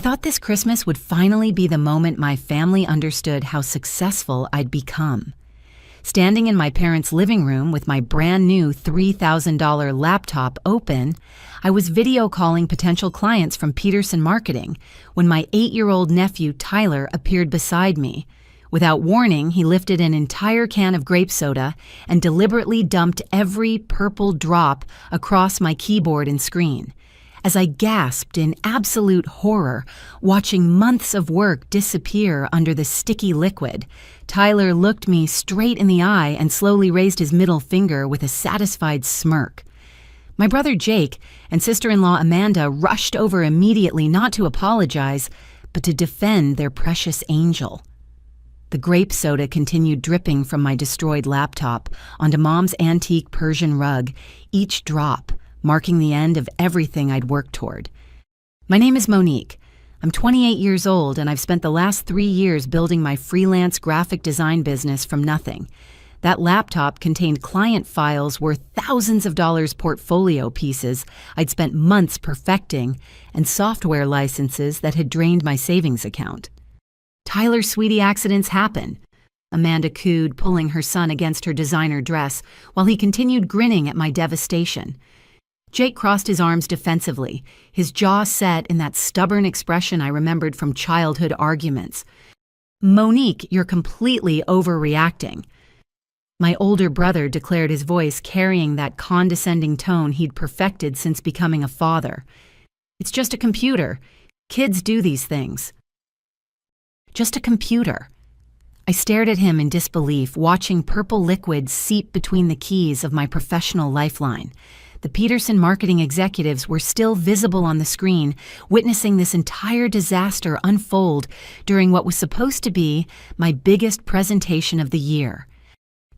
thought this Christmas would finally be the moment my family understood how successful I'd become. Standing in my parents' living room with my brand new $3,000 laptop open, I was video calling potential clients from Peterson Marketing when my 8-year-old nephew Tyler appeared beside me. Without warning, he lifted an entire can of grape soda and deliberately dumped every purple drop across my keyboard and screen. As I gasped in absolute horror, watching months of work disappear under the sticky liquid, Tyler looked me straight in the eye and slowly raised his middle finger with a satisfied smirk. My brother Jake and sister-in-law Amanda rushed over immediately, not to apologize, but to defend their precious angel. The grape soda continued dripping from my destroyed laptop onto Mom's antique Persian rug, each drop marking the end of everything I'd worked toward. My name is Monique. I'm 28 years old, and I've spent the last 3 years building my freelance graphic design business from nothing. That laptop contained client files worth thousands of dollars, portfolio pieces I'd spent months perfecting, and software licenses that had drained my savings account. Tyler, sweetie, accidents happen, Amanda cooed, pulling her son against her designer dress, while he continued grinning at my devastation. Jake crossed his arms defensively, his jaw set in that stubborn expression I remembered from childhood arguments. Monique, you're completely overreacting. My older brother declared, his voice carrying that condescending tone he'd perfected since becoming a father. It's just a computer. Kids do these things. Just a computer. I stared at him in disbelief, watching purple liquid seep between the keys of my professional lifeline. The Peterson marketing executives were still visible on the screen, witnessing this entire disaster unfold during what was supposed to be my biggest presentation of the year.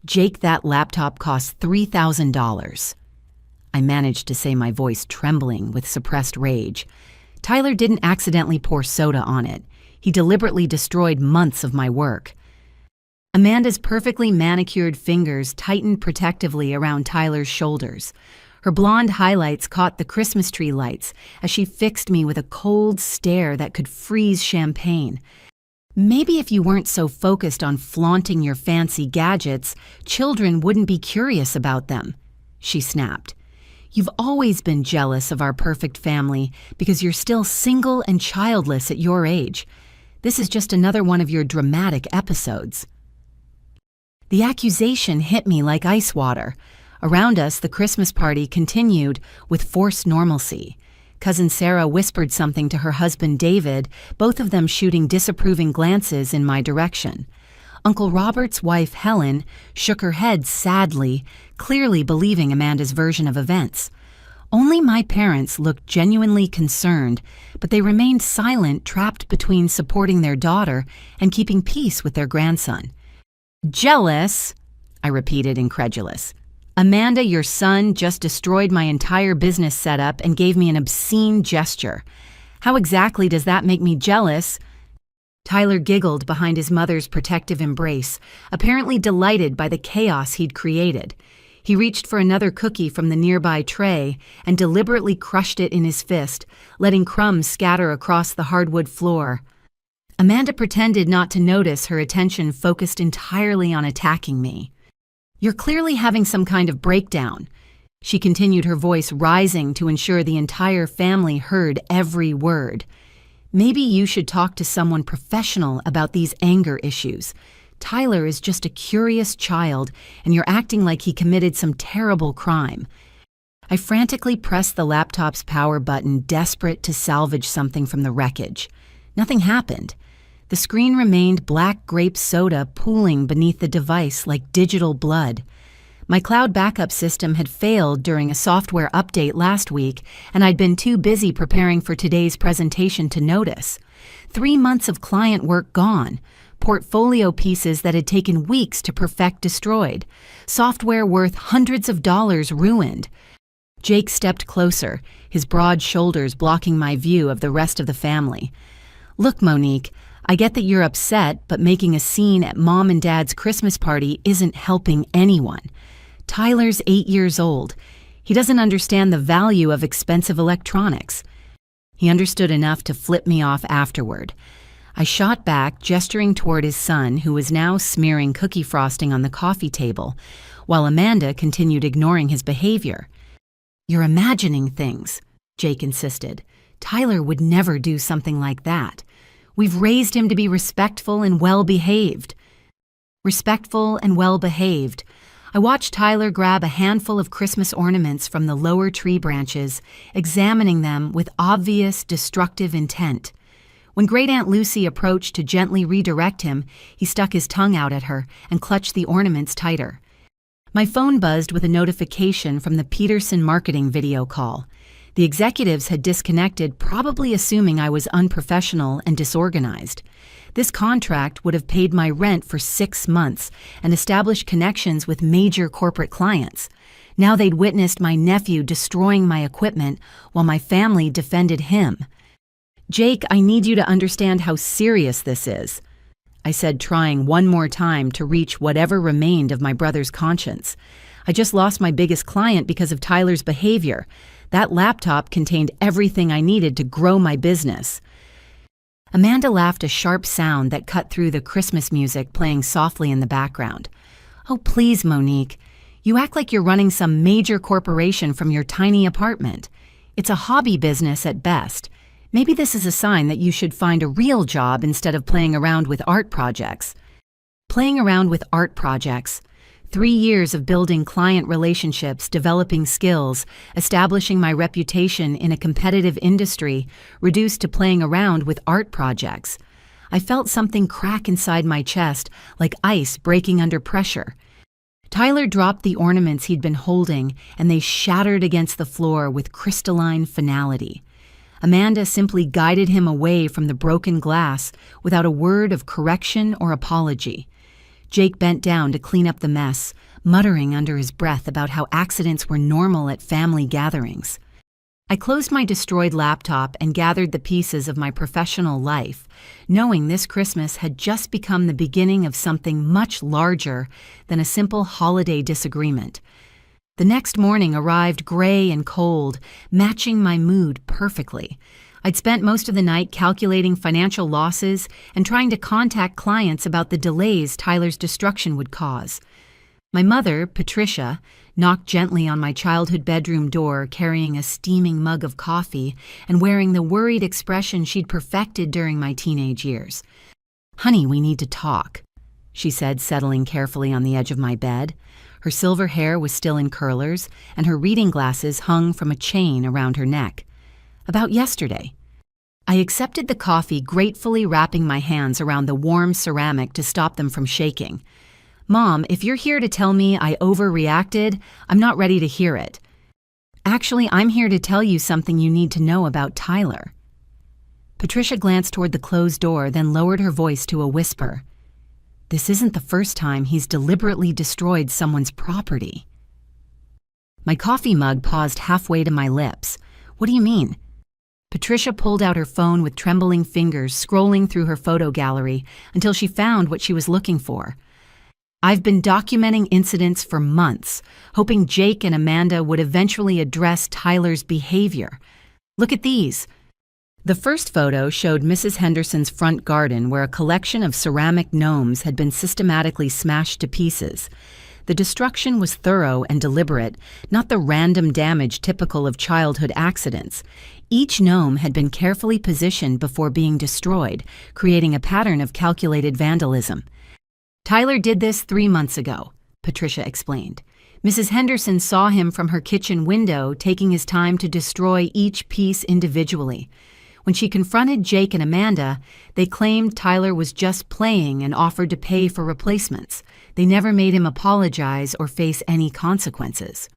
Jake, that laptop cost $3,000. I managed to say, my voice trembling with suppressed rage. Tyler didn't accidentally pour soda on it. He deliberately destroyed months of my work. Amanda's perfectly manicured fingers tightened protectively around Tyler's shoulders. Her blonde highlights caught the Christmas tree lights as she fixed me with a cold stare that could freeze champagne. Maybe if you weren't so focused on flaunting your fancy gadgets, children wouldn't be curious about them, she snapped. You've always been jealous of our perfect family because you're still single and childless at your age. This is just another one of your dramatic episodes. The accusation hit me like ice water. Around us, the Christmas party continued with forced normalcy. Cousin Sarah whispered something to her husband David, both of them shooting disapproving glances in my direction. Uncle Robert's wife Helen shook her head sadly, clearly believing Amanda's version of events. Only my parents looked genuinely concerned, but they remained silent, trapped between supporting their daughter and keeping peace with their grandson. Jealous? I repeated, incredulous. Amanda, your son just destroyed my entire business setup and gave me an obscene gesture. How exactly does that make me jealous? Tyler giggled behind his mother's protective embrace, apparently delighted by the chaos he'd created. He reached for another cookie from the nearby tray and deliberately crushed it in his fist, letting crumbs scatter across the hardwood floor. Amanda pretended not to notice, her attention focused entirely on attacking me. You're clearly having some kind of breakdown, she continued, her voice rising to ensure the entire family heard every word. Maybe you should talk to someone professional about these anger issues. Tyler is just a curious child, and you're acting like he committed some terrible crime. I frantically pressed the laptop's power button, desperate to salvage something from the wreckage. Nothing happened. The screen remained black grape soda pooling beneath the device like digital blood. My cloud backup system had failed during a software update last week, and I'd been too busy preparing for today's presentation to notice. 3 months of client work gone, portfolio pieces that had taken weeks to perfect destroyed, software worth hundreds of dollars ruined. Jake stepped closer, his broad shoulders blocking my view of the rest of the family. Look, Monique, I get that you're upset, but making a scene at Mom and Dad's Christmas party isn't helping anyone. Tyler's 8 years old. He doesn't understand the value of expensive electronics. He understood enough to flip me off afterward. I shot back, gesturing toward his son, who was now smearing cookie frosting on the coffee table, while Amanda continued ignoring his behavior. "You're imagining things," Jake insisted. "Tyler would never do something like that. We've raised him to be respectful and well-behaved." Respectful and well-behaved. I watched Tyler grab a handful of Christmas ornaments from the lower tree branches, examining them with obvious destructive intent. When Great Aunt Lucy approached to gently redirect him, he stuck his tongue out at her and clutched the ornaments tighter. My phone buzzed with a notification from the Peterson marketing video call. The executives had disconnected, probably assuming I was unprofessional and disorganized. This contract would have paid my rent for 6 months and established connections with major corporate clients. Now they'd witnessed my nephew destroying my equipment while my family defended him. "Jake, I need you to understand how serious this is," I said, trying one more time to reach whatever remained of my brother's conscience. "I just lost my biggest client because of Tyler's behavior. That laptop contained everything I needed to grow my business." Amanda laughed, a sharp sound that cut through the Christmas music playing softly in the background. "Oh, please, Monique. You act like you're running some major corporation from your tiny apartment. It's a hobby business at best. Maybe this is a sign that you should find a real job instead of playing around with art projects." Playing around with art projects. 3 years of building client relationships, developing skills, establishing my reputation in a competitive industry, reduced to playing around with art projects. I felt something crack inside my chest, like ice breaking under pressure. Tyler dropped the ornaments he'd been holding, and they shattered against the floor with crystalline finality. Amanda simply guided him away from the broken glass without a word of correction or apology. Jake bent down to clean up the mess, muttering under his breath about how accidents were normal at family gatherings. I closed my destroyed laptop and gathered the pieces of my professional life, knowing this Christmas had just become the beginning of something much larger than a simple holiday disagreement. The next morning arrived gray and cold, matching my mood perfectly. I'd spent most of the night calculating financial losses and trying to contact clients about the delays Tyler's destruction would cause. My mother, Patricia, knocked gently on my childhood bedroom door, carrying a steaming mug of coffee and wearing the worried expression she'd perfected during my teenage years. "Honey, we need to talk," she said, settling carefully on the edge of my bed. Her silver hair was still in curlers, and her reading glasses hung from a chain around her neck. "About yesterday." I accepted the coffee, gratefully wrapping my hands around the warm ceramic to stop them from shaking. "Mom, if you're here to tell me I overreacted, I'm not ready to hear it. Actually, I'm here to tell you something you need to know about Tyler." Patricia glanced toward the closed door, then lowered her voice to a whisper. "This isn't the first time he's deliberately destroyed someone's property." My coffee mug paused halfway to my lips. "What do you mean?" Patricia pulled out her phone with trembling fingers, scrolling through her photo gallery until she found what she was looking for. "I've been documenting incidents for months, hoping Jake and Amanda would eventually address Tyler's behavior. Look at these." The first photo showed Mrs. Henderson's front garden, where a collection of ceramic gnomes had been systematically smashed to pieces. The destruction was thorough and deliberate, not the random damage typical of childhood accidents. Each gnome had been carefully positioned before being destroyed, creating a pattern of calculated vandalism. "Tyler did this 3 months ago," Patricia explained. "Mrs. Henderson saw him from her kitchen window, taking his time to destroy each piece individually. When she confronted Jake and Amanda, they claimed Tyler was just playing and offered to pay for replacements. They never made him apologize or face any consequences."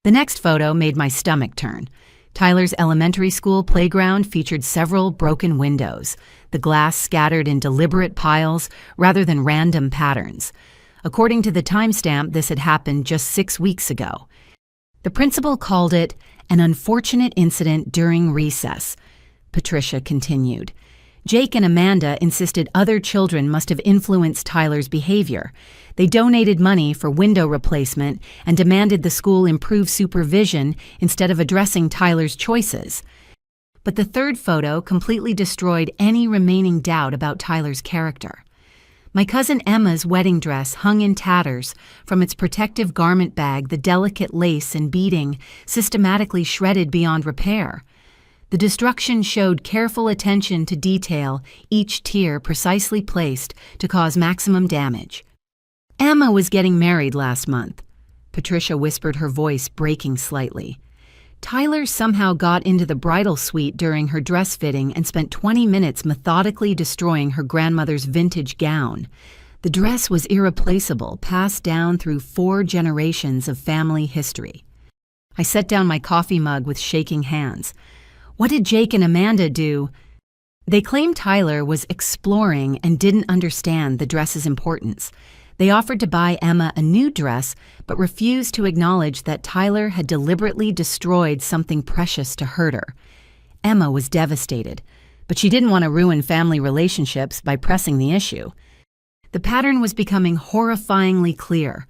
The next photo made my stomach turn. Tyler's elementary school playground featured several broken windows, the glass scattered in deliberate piles rather than random patterns. According to the timestamp, this had happened just 6 weeks ago. The principal called it an unfortunate incident during recess, Patricia continued. Jake and Amanda insisted other children must have influenced Tyler's behavior. They donated money for window replacement and demanded the school improve supervision instead of addressing Tyler's choices. But the third photo completely destroyed any remaining doubt about Tyler's character. My cousin Emma's wedding dress hung in tatters. From its protective garment bag, the delicate lace and beading systematically shredded beyond repair. The destruction showed careful attention to detail, each tier precisely placed to cause maximum damage. Emma was getting married last month. Patricia whispered, her voice breaking slightly. Tyler somehow got into the bridal suite during her dress fitting and spent 20 minutes methodically destroying her grandmother's vintage gown. The dress was irreplaceable, passed down through 4 generations of family history. I set down my coffee mug with shaking hands. What did Jake and Amanda do? They claimed Tyler was exploring and didn't understand the dress's importance. They offered to buy Emma a new dress, but refused to acknowledge that Tyler had deliberately destroyed something precious to hurt her. Emma was devastated, but she didn't want to ruin family relationships by pressing the issue. The pattern was becoming horrifyingly clear.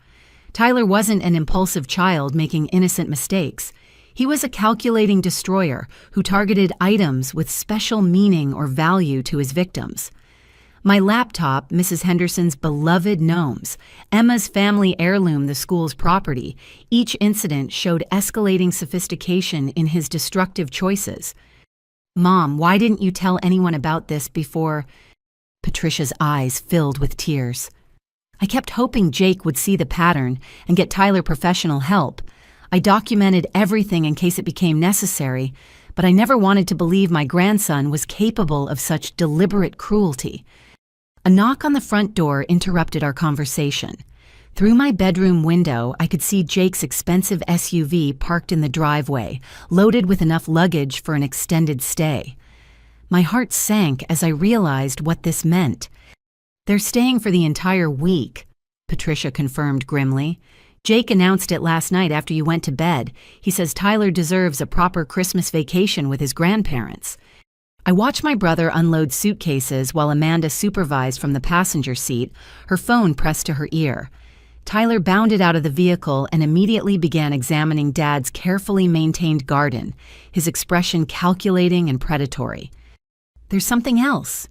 Tyler wasn't an impulsive child making innocent mistakes. He was a calculating destroyer who targeted items with special meaning or value to his victims. My laptop, Mrs. Henderson's beloved gnomes, Emma's family heirloom, the school's property, each incident showed escalating sophistication in his destructive choices. Mom, why didn't you tell anyone about this before? Patricia's eyes filled with tears. I kept hoping Jake would see the pattern and get Tyler professional help. I documented everything in case it became necessary, but I never wanted to believe my grandson was capable of such deliberate cruelty. A knock on the front door interrupted our conversation. Through my bedroom window, I could see Jake's expensive SUV parked in the driveway, loaded with enough luggage for an extended stay. My heart sank as I realized what this meant. They're staying for the entire week, Patricia confirmed grimly. Jake announced it last night after you went to bed. He says Tyler deserves a proper Christmas vacation with his grandparents. I watched my brother unload suitcases while Amanda supervised from the passenger seat, her phone pressed to her ear. Tyler bounded out of the vehicle and immediately began examining Dad's carefully maintained garden, his expression calculating and predatory. There's something else,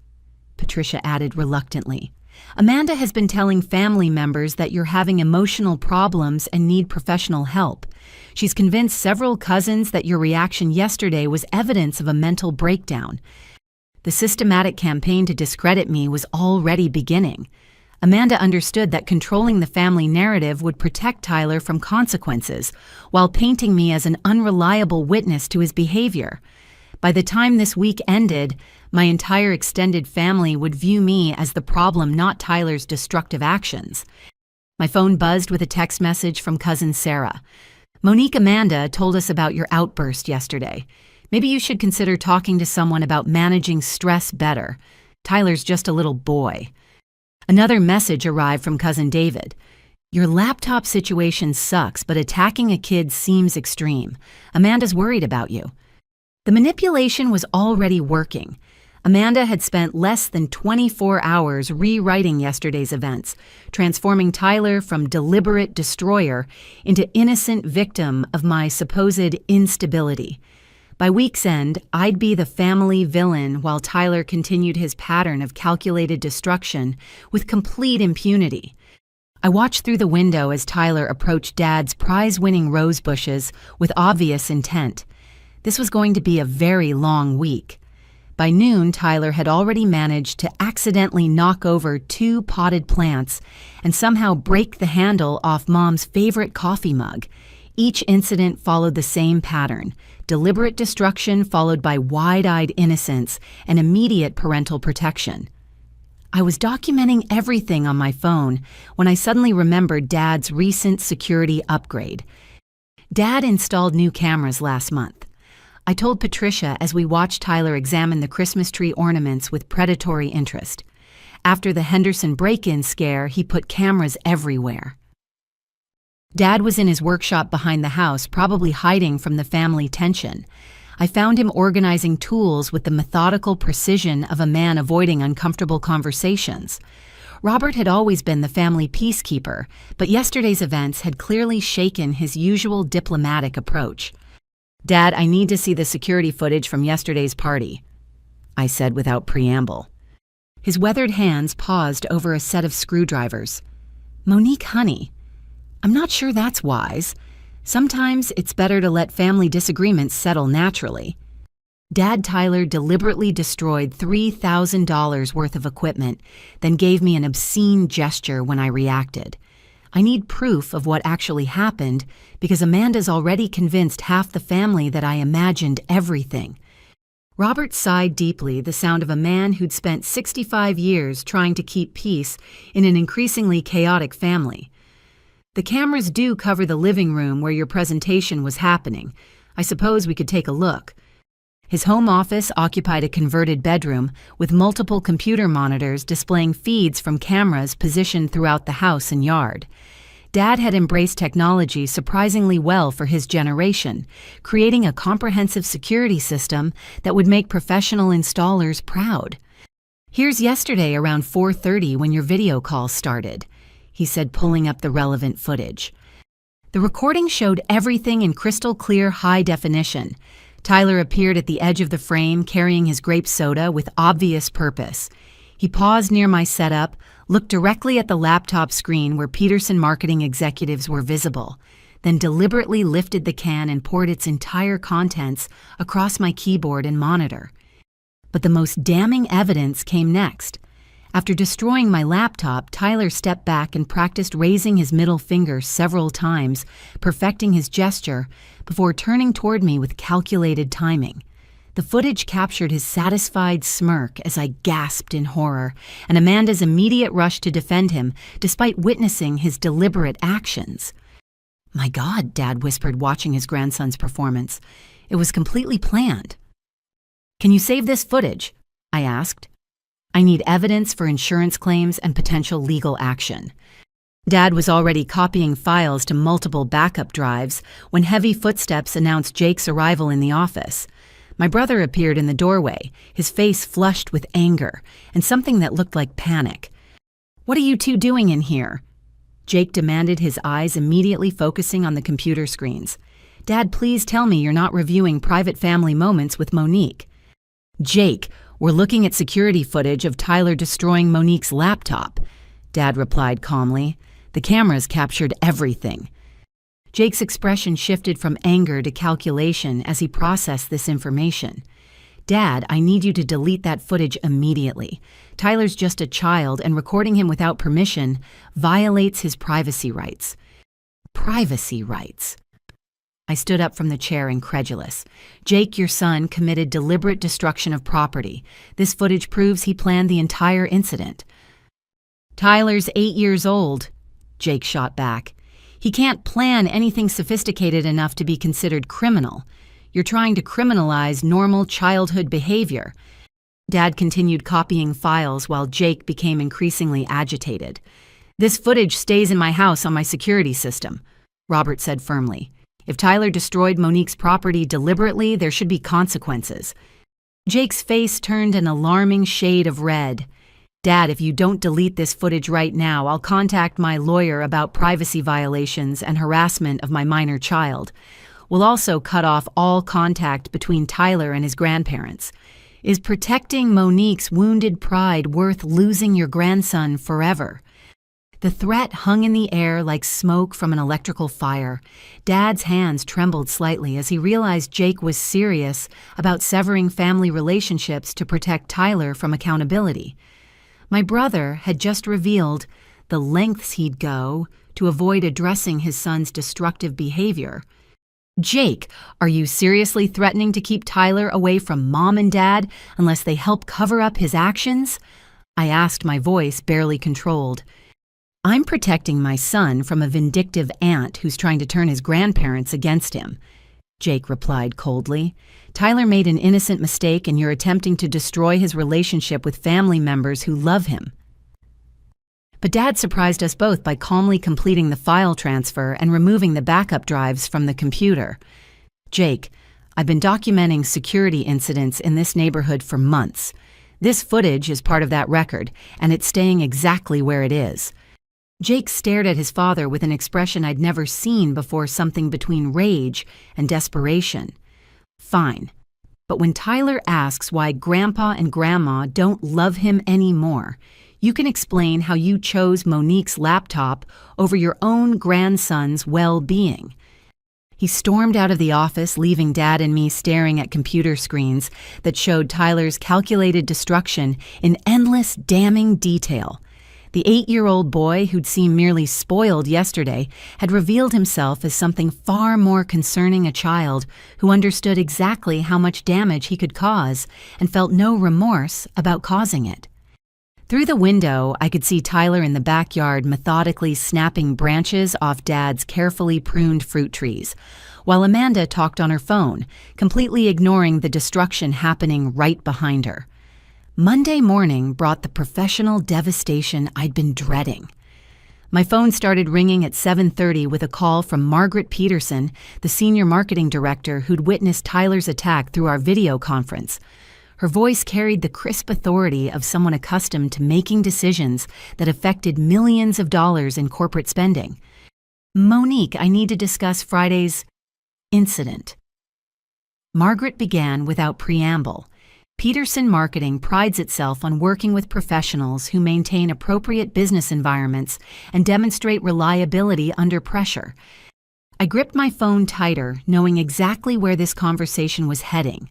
Patricia added reluctantly. Amanda has been telling family members that you're having emotional problems and need professional help. She's convinced several cousins that your reaction yesterday was evidence of a mental breakdown. The systematic campaign to discredit me was already beginning. Amanda understood that controlling the family narrative would protect Tyler from consequences, while painting me as an unreliable witness to his behavior. By the time this week ended, my entire extended family would view me as the problem, not Tyler's destructive actions. My phone buzzed with a text message from cousin Sarah. Monique Amanda told us about your outburst yesterday. Maybe you should consider talking to someone about managing stress better. Tyler's just a little boy. Another message arrived from cousin David. Your laptop situation sucks, but attacking a kid seems extreme. Amanda's worried about you. The manipulation was already working. Amanda had spent less than 24 hours rewriting yesterday's events, transforming Tyler from deliberate destroyer into innocent victim of my supposed instability. By week's end, I'd be the family villain while Tyler continued his pattern of calculated destruction with complete impunity. I watched through the window as Tyler approached Dad's prize-winning rose bushes with obvious intent. This was going to be a very long week. By noon, Tyler had already managed to accidentally knock over 2 potted plants and somehow break the handle off Mom's favorite coffee mug. Each incident followed the same pattern: deliberate destruction followed by wide-eyed innocence and immediate parental protection. I was documenting everything on my phone when I suddenly remembered Dad's recent security upgrade. Dad installed new cameras last month. I told Patricia as we watched Tyler examine the Christmas tree ornaments with predatory interest. After the Henderson break-in scare, he put cameras everywhere. Dad was in his workshop behind the house, probably hiding from the family tension. I found him organizing tools with the methodical precision of a man avoiding uncomfortable conversations. Robert had always been the family peacekeeper, but yesterday's events had clearly shaken his usual diplomatic approach. Dad, I need to see the security footage from yesterday's party, I said without preamble. His weathered hands paused over a set of screwdrivers. Monique, honey, I'm not sure that's wise. Sometimes it's better to let family disagreements settle naturally. Dad Tyler deliberately destroyed $3,000 worth of equipment, then gave me an obscene gesture when I reacted. I need proof of what actually happened because Amanda's already convinced half the family that I imagined everything. Robert sighed deeply, the sound of a man who'd spent 65 years trying to keep peace in an increasingly chaotic family. The cameras do cover the living room where your presentation was happening. I suppose we could take a look. His home office occupied a converted bedroom with multiple computer monitors displaying feeds from cameras positioned throughout the house and yard. Dad had embraced technology surprisingly well for his generation, creating a comprehensive security system that would make professional installers proud. Here's yesterday around 4:30 when your video call started, he said, pulling up the relevant footage. The recording showed everything in crystal clear high definition. Tyler appeared at the edge of the frame carrying his grape soda with obvious purpose. He paused near my setup, looked directly at the laptop screen where Peterson marketing executives were visible, then deliberately lifted the can and poured its entire contents across my keyboard and monitor. But the most damning evidence came next. After destroying my laptop, Tyler stepped back and practiced raising his middle finger several times, perfecting his gesture, before turning toward me with calculated timing. The footage captured his satisfied smirk as I gasped in horror, and Amanda's immediate rush to defend him, despite witnessing his deliberate actions. "My God," Dad whispered, watching his grandson's performance. "It was completely planned." "Can you save this footage?" I asked. "I need evidence for insurance claims and potential legal action." Dad was already copying files to multiple backup drives when heavy footsteps announced Jake's arrival in the office. My brother appeared in the doorway, his face flushed with anger and something that looked like panic. "What are you two doing in here?" Jake demanded, his eyes immediately focusing on the computer screens. "Dad, please tell me you're not reviewing private family moments with Monique." "Jake, we're looking at security footage of Tyler destroying Monique's laptop," Dad replied calmly. "The cameras captured everything." Jake's expression shifted from anger to calculation as he processed this information. "Dad, I need you to delete that footage immediately. Tyler's just a child, and recording him without permission violates his privacy rights." Privacy rights. I stood up from the chair, incredulous. "Jake, your son, committed deliberate destruction of property. This footage proves he planned the entire incident." "Tyler's 8 years old," Jake shot back. "He can't plan anything sophisticated enough to be considered criminal. You're trying to criminalize normal childhood behavior." Dad continued copying files while Jake became increasingly agitated. "This footage stays in my house on my security system," Robert said firmly. "If Tyler destroyed Monique's property deliberately, there should be consequences." Jake's face turned an alarming shade of red. "Dad, if you don't delete this footage right now, I'll contact my lawyer about privacy violations and harassment of my minor child. We'll also cut off all contact between Tyler and his grandparents. Is protecting Monique's wounded pride worth losing your grandson forever?" The threat hung in the air like smoke from an electrical fire. Dad's hands trembled slightly as he realized Jake was serious about severing family relationships to protect Tyler from accountability. My brother had just revealed the lengths he'd go to avoid addressing his son's destructive behavior. "Jake, are you seriously threatening to keep Tyler away from Mom and Dad unless they help cover up his actions?" I asked, my voice barely controlled. "I'm protecting my son from a vindictive aunt who's trying to turn his grandparents against him," Jake replied coldly. "Tyler made an innocent mistake and you're attempting to destroy his relationship with family members who love him." But Dad surprised us both by calmly completing the file transfer and removing the backup drives from the computer. "Jake, I've been documenting security incidents in this neighborhood for months. This footage is part of that record, and it's staying exactly where it is." Jake stared at his father with an expression I'd never seen before, something between rage and desperation. Fine. But when Tyler asks why Grandpa and Grandma don't love him anymore, you can explain how you chose Monique's laptop over your own grandson's well-being. He stormed out of the office, leaving Dad and me staring at computer screens that showed Tyler's calculated destruction in endless, damning detail. The 8-year-old boy who'd seemed merely spoiled yesterday had revealed himself as something far more concerning, a child who understood exactly how much damage he could cause and felt no remorse about causing it. Through the window, I could see Tyler in the backyard methodically snapping branches off Dad's carefully pruned fruit trees, while Amanda talked on her phone, completely ignoring the destruction happening right behind her. Monday morning brought the professional devastation I'd been dreading. My phone started ringing at 7:30 with a call from Margaret Peterson, the senior marketing director who'd witnessed Tyler's attack through our video conference. Her voice carried the crisp authority of someone accustomed to making decisions that affected millions of dollars in corporate spending. "Monique, I need to discuss Friday's incident." Margaret began without preamble. Peterson Marketing prides itself on working with professionals who maintain appropriate business environments and demonstrate reliability under pressure. I gripped my phone tighter, knowing exactly where this conversation was heading.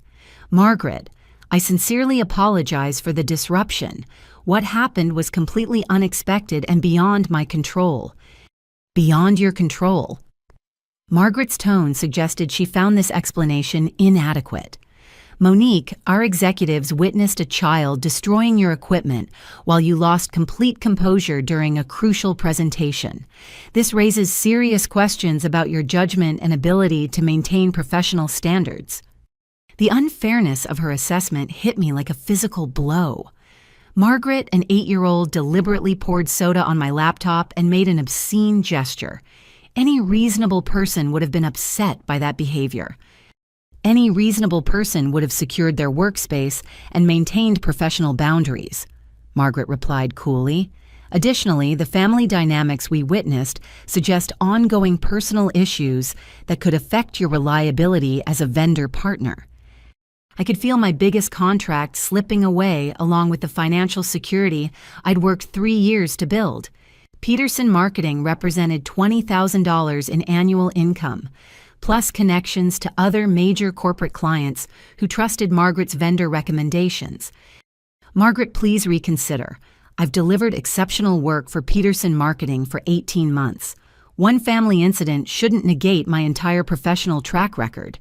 "Margaret, I sincerely apologize for the disruption. What happened was completely unexpected and beyond my control." "Beyond your control?" Margaret's tone suggested she found this explanation inadequate. "Monique, our executives witnessed a child destroying your equipment while you lost complete composure during a crucial presentation. This raises serious questions about your judgment and ability to maintain professional standards." The unfairness of her assessment hit me like a physical blow. Margaret, an 8-year-old, deliberately poured soda on my laptop and made an obscene gesture. Any reasonable person would have been upset by that behavior. Any reasonable person would have secured their workspace and maintained professional boundaries, Margaret replied coolly. Additionally, the family dynamics we witnessed suggest ongoing personal issues that could affect your reliability as a vendor partner. I could feel my biggest contract slipping away along with the financial security I'd worked 3 years to build. Peterson Marketing represented $20,000 in annual income, plus connections to other major corporate clients who trusted Margaret's vendor recommendations. "Margaret, please reconsider. I've delivered exceptional work for Peterson Marketing for 18 months. One family incident shouldn't negate my entire professional track record."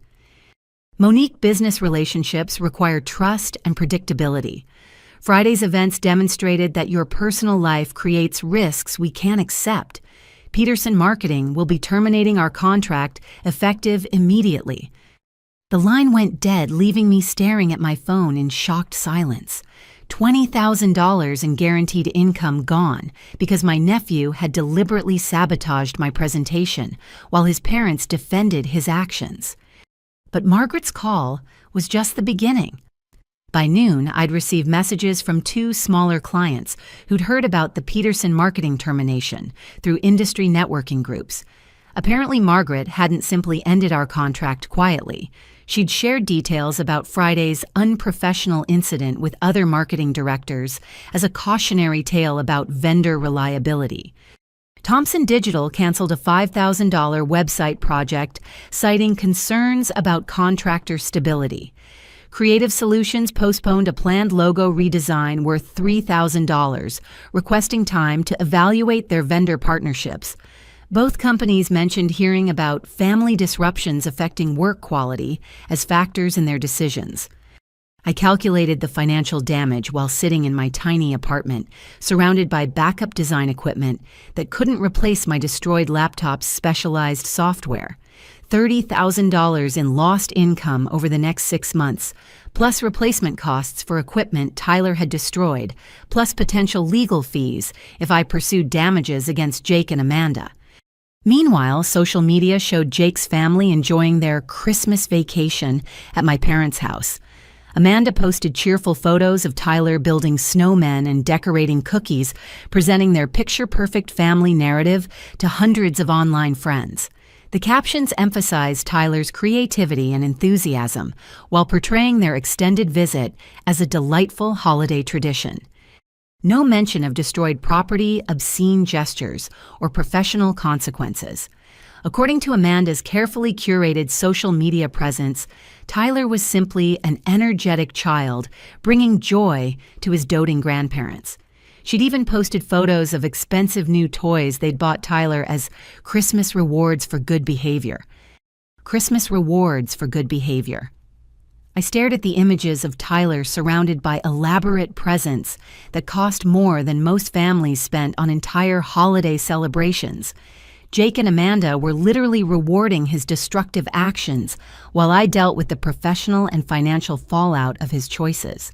Monique, business relationships require trust and predictability. Friday's events demonstrated that your personal life creates risks we can't accept. Peterson Marketing will be terminating our contract effective immediately. The line went dead, leaving me staring at my phone in shocked silence. $20,000 in guaranteed income gone because my nephew had deliberately sabotaged my presentation while his parents defended his actions. But Margaret's call was just the beginning. By noon, I'd received messages from 2 smaller clients who'd heard about the Peterson Marketing termination through industry networking groups. Apparently, Margaret hadn't simply ended our contract quietly. She'd shared details about Friday's unprofessional incident with other marketing directors as a cautionary tale about vendor reliability. Thomson Digital canceled a $5,000 website project, citing concerns about contractor stability. Creative Solutions postponed a planned logo redesign worth $3,000, requesting time to evaluate their vendor partnerships. Both companies mentioned hearing about family disruptions affecting work quality as factors in their decisions. I calculated the financial damage while sitting in my tiny apartment, surrounded by backup design equipment that couldn't replace my destroyed laptop's specialized software. $30,000 in lost income over the next 6 months, plus replacement costs for equipment Tyler had destroyed, plus potential legal fees if I pursued damages against Jake and Amanda. Meanwhile, social media showed Jake's family enjoying their Christmas vacation at my parents' house. Amanda posted cheerful photos of Tyler building snowmen and decorating cookies, presenting their picture-perfect family narrative to hundreds of online friends. The captions emphasize Tyler's creativity and enthusiasm while portraying their extended visit as a delightful holiday tradition. No mention of destroyed property, obscene gestures, or professional consequences. According to Amanda's carefully curated social media presence, Tyler was simply an energetic child bringing joy to his doting grandparents. She'd even posted photos of expensive new toys they'd bought Tyler as Christmas rewards for good behavior. Christmas rewards for good behavior. I stared at the images of Tyler surrounded by elaborate presents that cost more than most families spent on entire holiday celebrations. Jake and Amanda were literally rewarding his destructive actions while I dealt with the professional and financial fallout of his choices.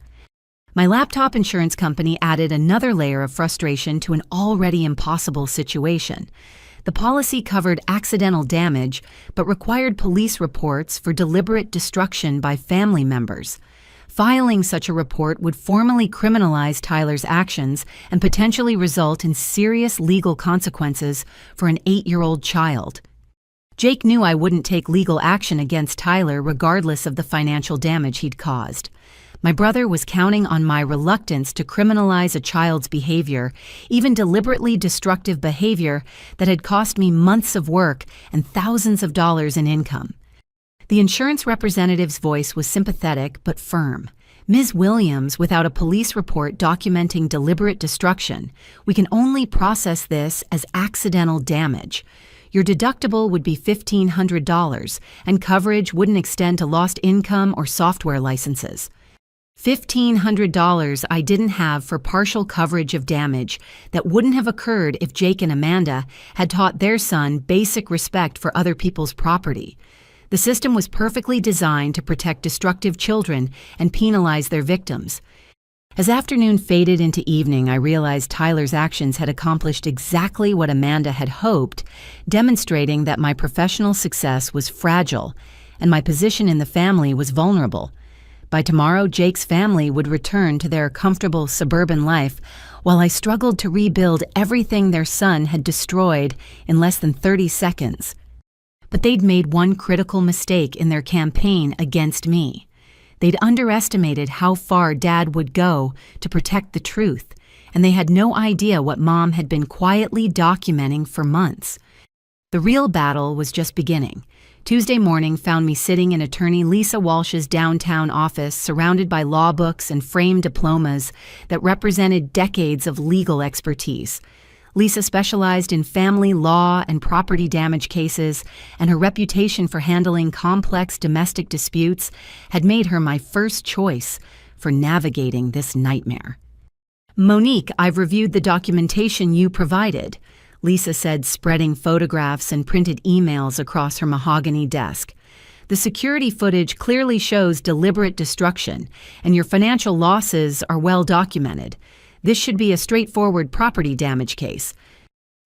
My laptop insurance company added another layer of frustration to an already impossible situation. The policy covered accidental damage, but required police reports for deliberate destruction by family members. Filing such a report would formally criminalize Tyler's actions and potentially result in serious legal consequences for an 8-year-old child. Jake knew I wouldn't take legal action against Tyler regardless of the financial damage he'd caused. My brother was counting on my reluctance to criminalize a child's behavior, even deliberately destructive behavior that had cost me months of work and thousands of dollars in income. The insurance representative's voice was sympathetic but firm. Ms. Williams, without a police report documenting deliberate destruction, we can only process this as accidental damage. Your deductible would be $1,500, and coverage wouldn't extend to lost income or software licenses. $1,500 I didn't have for partial coverage of damage that wouldn't have occurred if Jake and Amanda had taught their son basic respect for other people's property. The system was perfectly designed to protect destructive children and penalize their victims. As afternoon faded into evening, I realized Tyler's actions had accomplished exactly what Amanda had hoped, demonstrating that my professional success was fragile and my position in the family was vulnerable. By tomorrow, Jake's family would return to their comfortable suburban life, while I struggled to rebuild everything their son had destroyed in less than 30 seconds. But they'd made one critical mistake in their campaign against me. They'd underestimated how far Dad would go to protect the truth, and they had no idea what Mom had been quietly documenting for months. The real battle was just beginning. Tuesday morning found me sitting in attorney Lisa Walsh's downtown office, surrounded by law books and framed diplomas that represented decades of legal expertise. Lisa specialized in family law and property damage cases, and her reputation for handling complex domestic disputes had made her my first choice for navigating this nightmare. "Monique, I've reviewed the documentation you provided," Lisa said, spreading photographs and printed emails across her mahogany desk. "The security footage clearly shows deliberate destruction, and your financial losses are well documented. This should be a straightforward property damage case."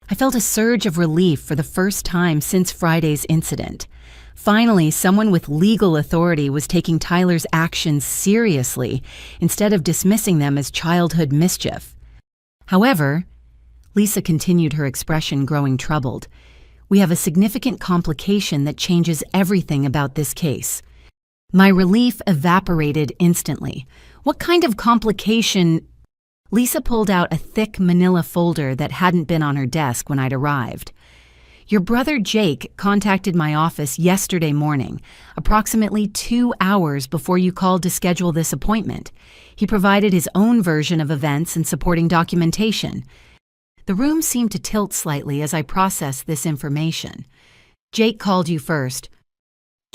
I felt a surge of relief for the first time since Friday's incident. Finally, someone with legal authority was taking Tyler's actions seriously instead of dismissing them as childhood mischief. However, Lisa continued, her expression growing troubled, "We have a significant complication that changes everything about this case." My relief evaporated instantly. "What kind of complication?" Lisa pulled out a thick manila folder that hadn't been on her desk when I'd arrived. "Your brother Jake contacted my office yesterday morning, approximately 2 hours before you called to schedule this appointment. He provided his own version of events and supporting documentation." The room seemed to tilt slightly as I processed this information. "Jake called you first.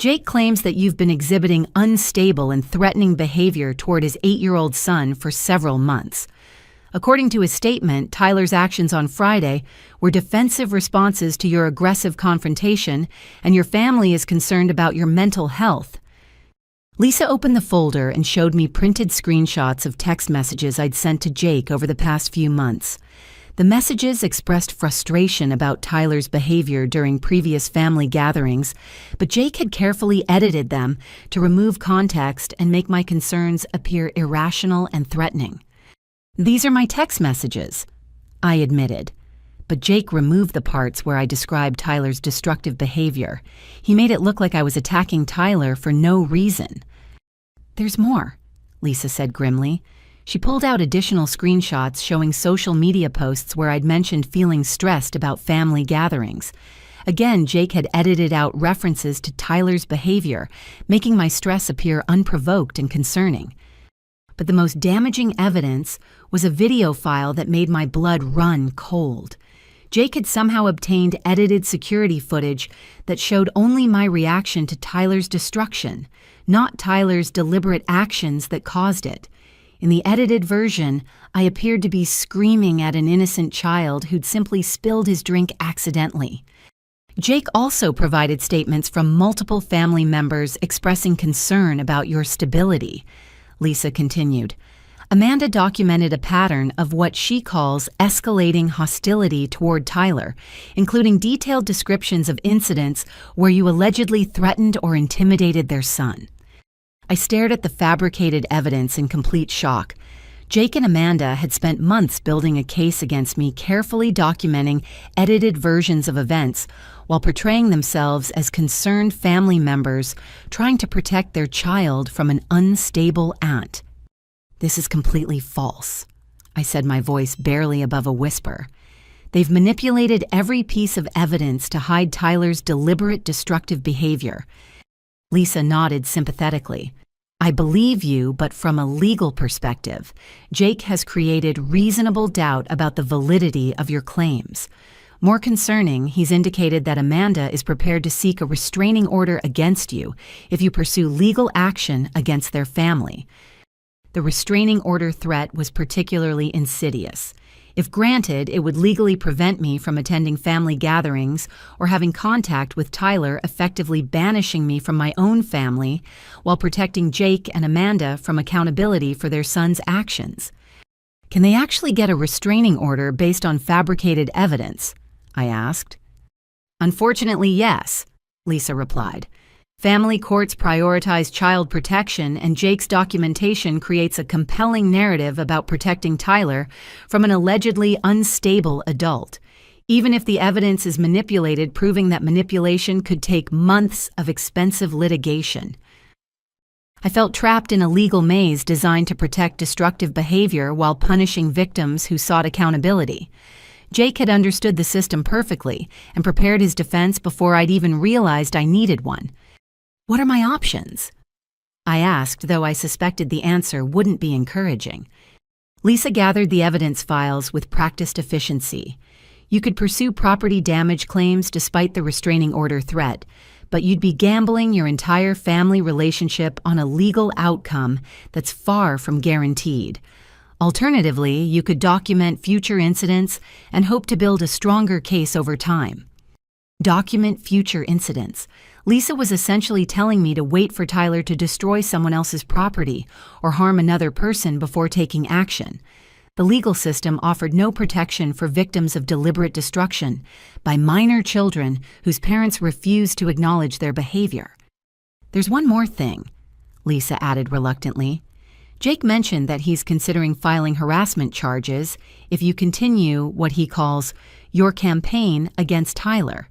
Jake claims that you've been exhibiting unstable and threatening behavior toward his 8-year-old son for several months. According to his statement, Tyler's actions on Friday were defensive responses to your aggressive confrontation, and your family is concerned about your mental health." Lisa opened the folder and showed me printed screenshots of text messages I'd sent to Jake over the past few months. The messages expressed frustration about Tyler's behavior during previous family gatherings, but Jake had carefully edited them to remove context and make my concerns appear irrational and threatening. "These are my text messages," I admitted. but Jake removed the parts where I described Tyler's destructive behavior. He made it look like I was attacking Tyler for no reason. "There's more," Lisa said grimly. She pulled out additional screenshots showing social media posts where I'd mentioned feeling stressed about family gatherings. Again, Jake had edited out references to Tyler's behavior, making my stress appear unprovoked and concerning. But the most damaging evidence was a video file that made my blood run cold. Jake had somehow obtained edited security footage that showed only my reaction to Tyler's destruction, not Tyler's deliberate actions that caused it. In the edited version, I appeared to be screaming at an innocent child who'd simply spilled his drink accidentally. Jake also provided statements from multiple family members expressing concern about your stability. Lisa continued. Amanda documented a pattern of what she calls escalating hostility toward Tyler, including detailed descriptions of incidents where you allegedly threatened or intimidated their son. I stared at the fabricated evidence in complete shock. Jake and Amanda had spent months building a case against me, carefully documenting edited versions of events while portraying themselves as concerned family members trying to protect their child from an unstable aunt. "This is completely false," I said, my voice barely above a whisper. "They've manipulated every piece of evidence to hide Tyler's deliberate destructive behavior." Lisa nodded sympathetically. "I believe you, but from a legal perspective, Jake has created reasonable doubt about the validity of your claims. More concerning, he's indicated that Amanda is prepared to seek a restraining order against you if you pursue legal action against their family." The restraining order threat was particularly insidious. If granted, it would legally prevent me from attending family gatherings or having contact with Tyler, effectively banishing me from my own family while protecting Jake and Amanda from accountability for their son's actions. "Can they actually get a restraining order based on fabricated evidence?" I asked. "Unfortunately, yes," Lisa replied. "Family courts prioritize child protection, and Jake's documentation creates a compelling narrative about protecting Tyler from an allegedly unstable adult. Even if the evidence is manipulated, proving that manipulation could take months of expensive litigation." I felt trapped in a legal maze designed to protect destructive behavior while punishing victims who sought accountability. Jake had understood the system perfectly and prepared his defense before I'd even realized I needed one. "What are my options?" I asked, though I suspected the answer wouldn't be encouraging. Lisa gathered the evidence files with practiced efficiency. "You could pursue property damage claims despite the restraining order threat, but you'd be gambling your entire family relationship on a legal outcome that's far from guaranteed. Alternatively, you could document future incidents and hope to build a stronger case over time." Document future incidents. Lisa was essentially telling me to wait for Tyler to destroy someone else's property or harm another person before taking action. The legal system offered no protection for victims of deliberate destruction by minor children whose parents refused to acknowledge their behavior. "There's one more thing," Lisa added reluctantly. "Jake mentioned that he's considering filing harassment charges if you continue what he calls your campaign against Tyler.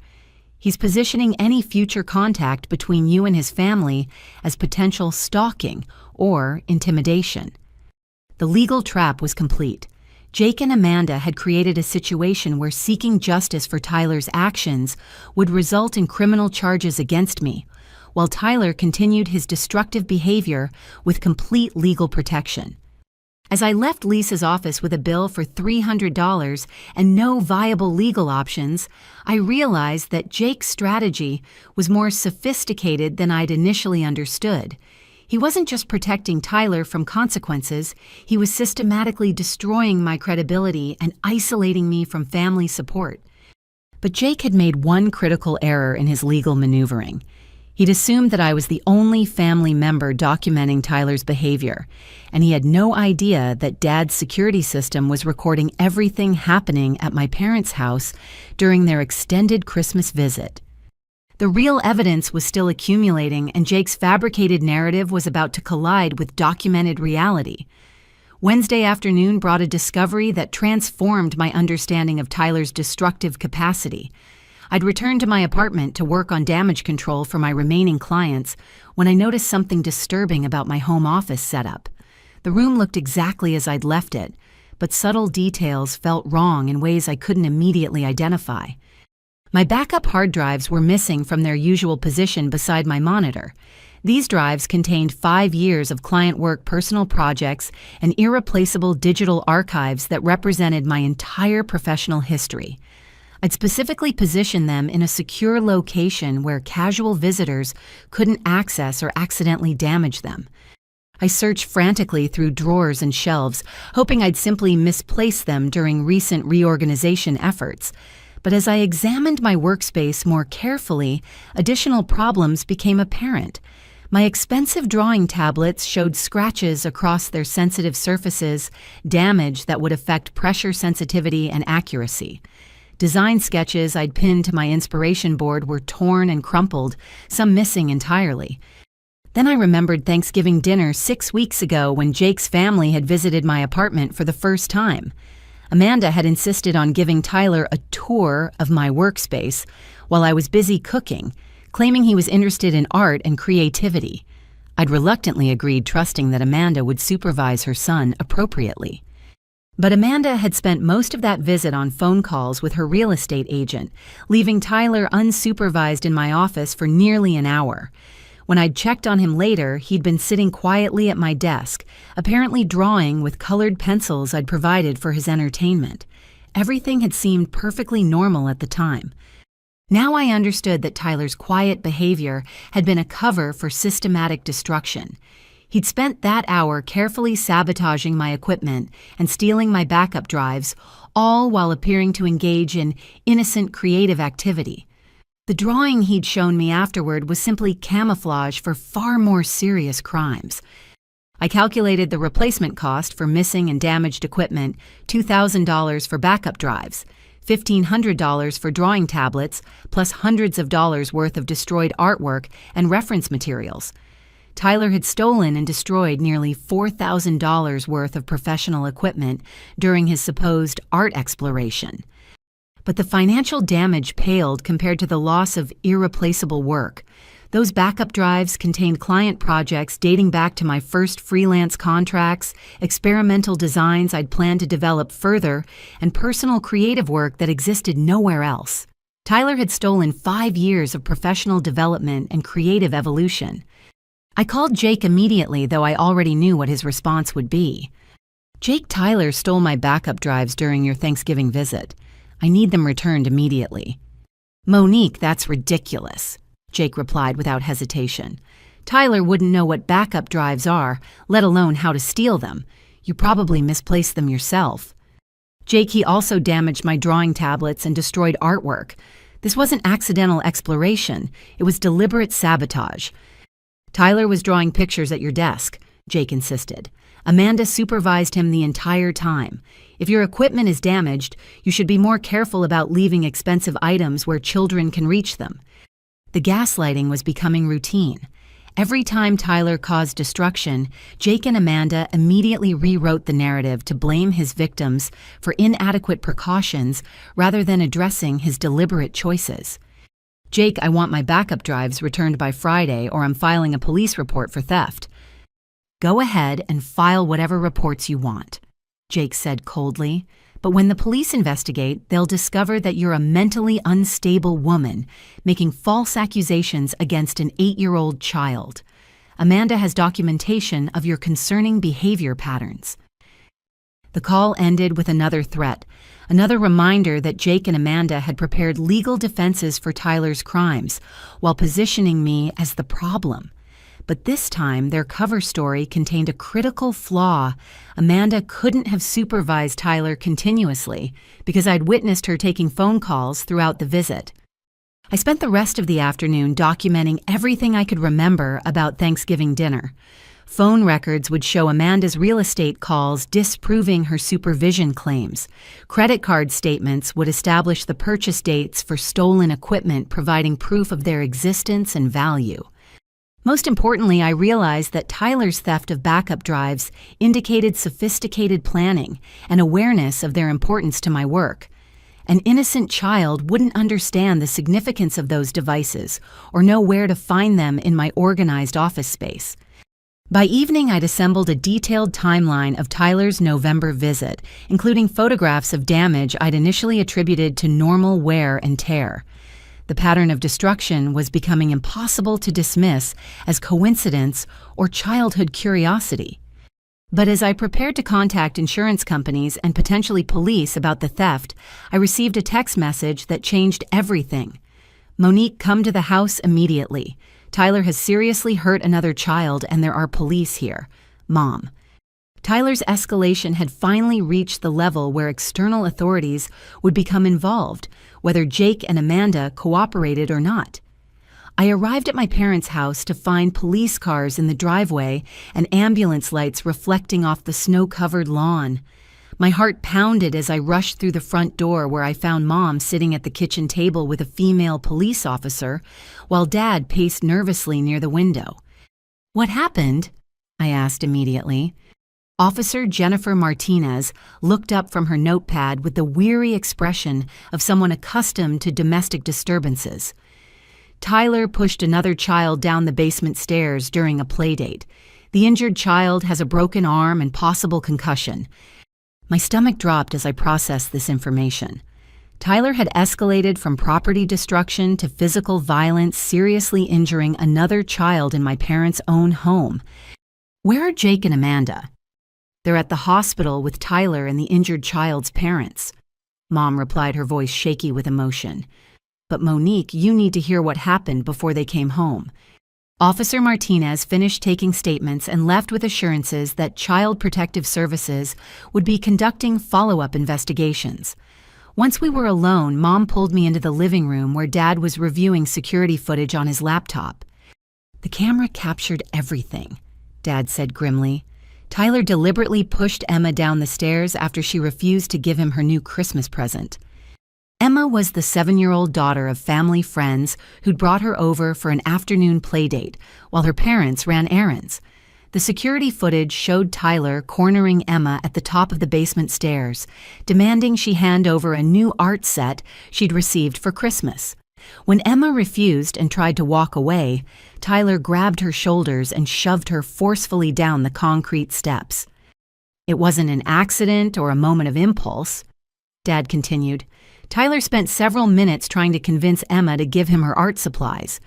He's positioning any future contact between you and his family as potential stalking or intimidation." The legal trap was complete. Jake and Amanda had created a situation where seeking justice for Tyler's actions would result in criminal charges against me, while Tyler continued his destructive behavior with complete legal protection. As I left Lisa's office with a bill for $300 and no viable legal options, I realized that Jake's strategy was more sophisticated than I'd initially understood. He wasn't just protecting Tyler from consequences, he was systematically destroying my credibility and isolating me from family support. But Jake had made one critical error in his legal maneuvering. He'd assumed that I was the only family member documenting Tyler's behavior, and he had no idea that Dad's security system was recording everything happening at my parents' house during their extended Christmas visit. The real evidence was still accumulating, and Jake's fabricated narrative was about to collide with documented reality. Wednesday afternoon brought a discovery that transformed my understanding of Tyler's destructive capacity. I'd returned to my apartment to work on damage control for my remaining clients when I noticed something disturbing about my home office setup. The room looked exactly as I'd left it, but subtle details felt wrong in ways I couldn't immediately identify. My backup hard drives were missing from their usual position beside my monitor. These drives contained 5 years of client work, personal projects, and irreplaceable digital archives that represented my entire professional history. I'd specifically positioned them in a secure location where casual visitors couldn't access or accidentally damage them. I searched frantically through drawers and shelves, hoping I'd simply misplaced them during recent reorganization efforts. But as I examined my workspace more carefully, additional problems became apparent. My expensive drawing tablets showed scratches across their sensitive surfaces, damage that would affect pressure sensitivity and accuracy. Design sketches I'd pinned to my inspiration board were torn and crumpled, some missing entirely. Then I remembered Thanksgiving dinner 6 weeks ago when Jake's family had visited my apartment for the first time. Amanda had insisted on giving Tyler a tour of my workspace while I was busy cooking, claiming he was interested in art and creativity. I'd reluctantly agreed, trusting that Amanda would supervise her son appropriately. But Amanda had spent most of that visit on phone calls with her real estate agent, leaving Tyler unsupervised in my office for nearly an hour. When I'd checked on him later, he'd been sitting quietly at my desk, apparently drawing with colored pencils I'd provided for his entertainment. Everything had seemed perfectly normal at the time. Now I understood that Tyler's quiet behavior had been a cover for systematic destruction. He'd spent that hour carefully sabotaging my equipment and stealing my backup drives, all while appearing to engage in innocent creative activity. The drawing he'd shown me afterward was simply camouflage for far more serious crimes. I calculated the replacement cost for missing and damaged equipment, $2,000 for backup drives, $1,500 for drawing tablets, plus hundreds of dollars worth of destroyed artwork and reference materials. Tyler had stolen and destroyed nearly $4,000 worth of professional equipment during his supposed art exploration. But the financial damage paled compared to the loss of irreplaceable work. Those backup drives contained client projects dating back to my first freelance contracts, experimental designs I'd planned to develop further, and personal creative work that existed nowhere else. Tyler had stolen 5 years of professional development and creative evolution. I called Jake immediately, though I already knew what his response would be. "Jake, Tyler stole my backup drives during your Thanksgiving visit. I need them returned immediately." "Monique, that's ridiculous," Jake replied without hesitation. "Tyler wouldn't know what backup drives are, let alone how to steal them. You probably misplaced them yourself." "Jake, he also damaged my drawing tablets and destroyed artwork. This wasn't accidental exploration, it was deliberate sabotage." "Tyler was drawing pictures at your desk," Jake insisted. "Amanda supervised him the entire time. If your equipment is damaged, you should be more careful about leaving expensive items where children can reach them." The gaslighting was becoming routine. Every time Tyler caused destruction, Jake and Amanda immediately rewrote the narrative to blame his victims for inadequate precautions rather than addressing his deliberate choices. "Jake, I want my backup drives returned by Friday or I'm filing a police report for theft." "Go ahead and file whatever reports you want," Jake said coldly. "But when the police investigate, they'll discover that you're a mentally unstable woman making false accusations against an 8-year-old child. Amanda has documentation of your concerning behavior patterns." The call ended with another threat, another reminder that Jake and Amanda had prepared legal defenses for Tyler's crimes while positioning me as the problem. But this time, their cover story contained a critical flaw. Amanda couldn't have supervised Tyler continuously because I'd witnessed her taking phone calls throughout the visit. I spent the rest of the afternoon documenting everything I could remember about Thanksgiving dinner. Phone records would show Amanda's real estate calls disproving her supervision claims. Credit card statements would establish the purchase dates for stolen equipment, providing proof of their existence and value. Most importantly, I realized that Tyler's theft of backup drives indicated sophisticated planning and awareness of their importance to my work. An innocent child wouldn't understand the significance of those devices or know where to find them in my organized office space. By evening, I'd assembled a detailed timeline of Tyler's November visit, including photographs of damage I'd initially attributed to normal wear and tear. The pattern of destruction was becoming impossible to dismiss as coincidence or childhood curiosity. But as I prepared to contact insurance companies and potentially police about the theft, I received a text message that changed everything. "Monique, come to the house immediately. Tyler has seriously hurt another child and there are police here. Mom." Tyler's escalation had finally reached the level where external authorities would become involved, whether Jake and Amanda cooperated or not. I arrived at my parents' house to find police cars in the driveway and ambulance lights reflecting off the snow-covered lawn. My heart pounded as I rushed through the front door where I found Mom sitting at the kitchen table with a female police officer, while Dad paced nervously near the window. "What happened?" I asked immediately. Officer Jennifer Martinez looked up from her notepad with the weary expression of someone accustomed to domestic disturbances. "Tyler pushed another child down the basement stairs during a playdate. The injured child has a broken arm and possible concussion." My stomach dropped as I processed this information. Tyler had escalated from property destruction to physical violence, seriously injuring another child in my parents' own home. "Where are Jake and Amanda?" "They're at the hospital with Tyler and the injured child's parents," Mom replied, her voice shaky with emotion. "But Monique, you need to hear what happened before they came home." Officer Martinez finished taking statements and left with assurances that Child Protective Services would be conducting follow-up investigations. Once we were alone, Mom pulled me into the living room where Dad was reviewing security footage on his laptop. "The camera captured everything," Dad said grimly. "Tyler deliberately pushed Emma down the stairs after she refused to give him her new Christmas present." Emma was the 7-year-old daughter of family friends who'd brought her over for an afternoon playdate while her parents ran errands. The security footage showed Tyler cornering Emma at the top of the basement stairs, demanding she hand over a new art set she'd received for Christmas. When Emma refused and tried to walk away, Tyler grabbed her shoulders and shoved her forcefully down the concrete steps. "It wasn't an accident or a moment of impulse," Dad continued. "Tyler spent several minutes trying to convince Emma to give him her art supplies.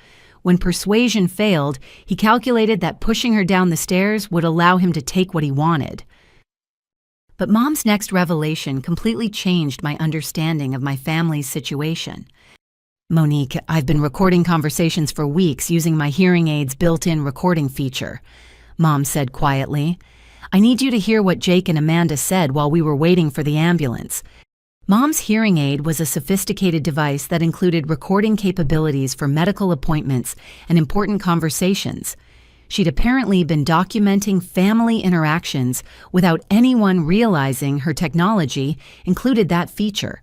When persuasion failed, he calculated that pushing her down the stairs would allow him to take what he wanted." But Mom's next revelation completely changed my understanding of my family's situation. "Monique, I've been recording conversations for weeks using my hearing aid's built-in recording feature," Mom said quietly. "I need you to hear what Jake and Amanda said while we were waiting for the ambulance." Mom's hearing aid was a sophisticated device that included recording capabilities for medical appointments and important conversations. She'd apparently been documenting family interactions without anyone realizing her technology included that feature.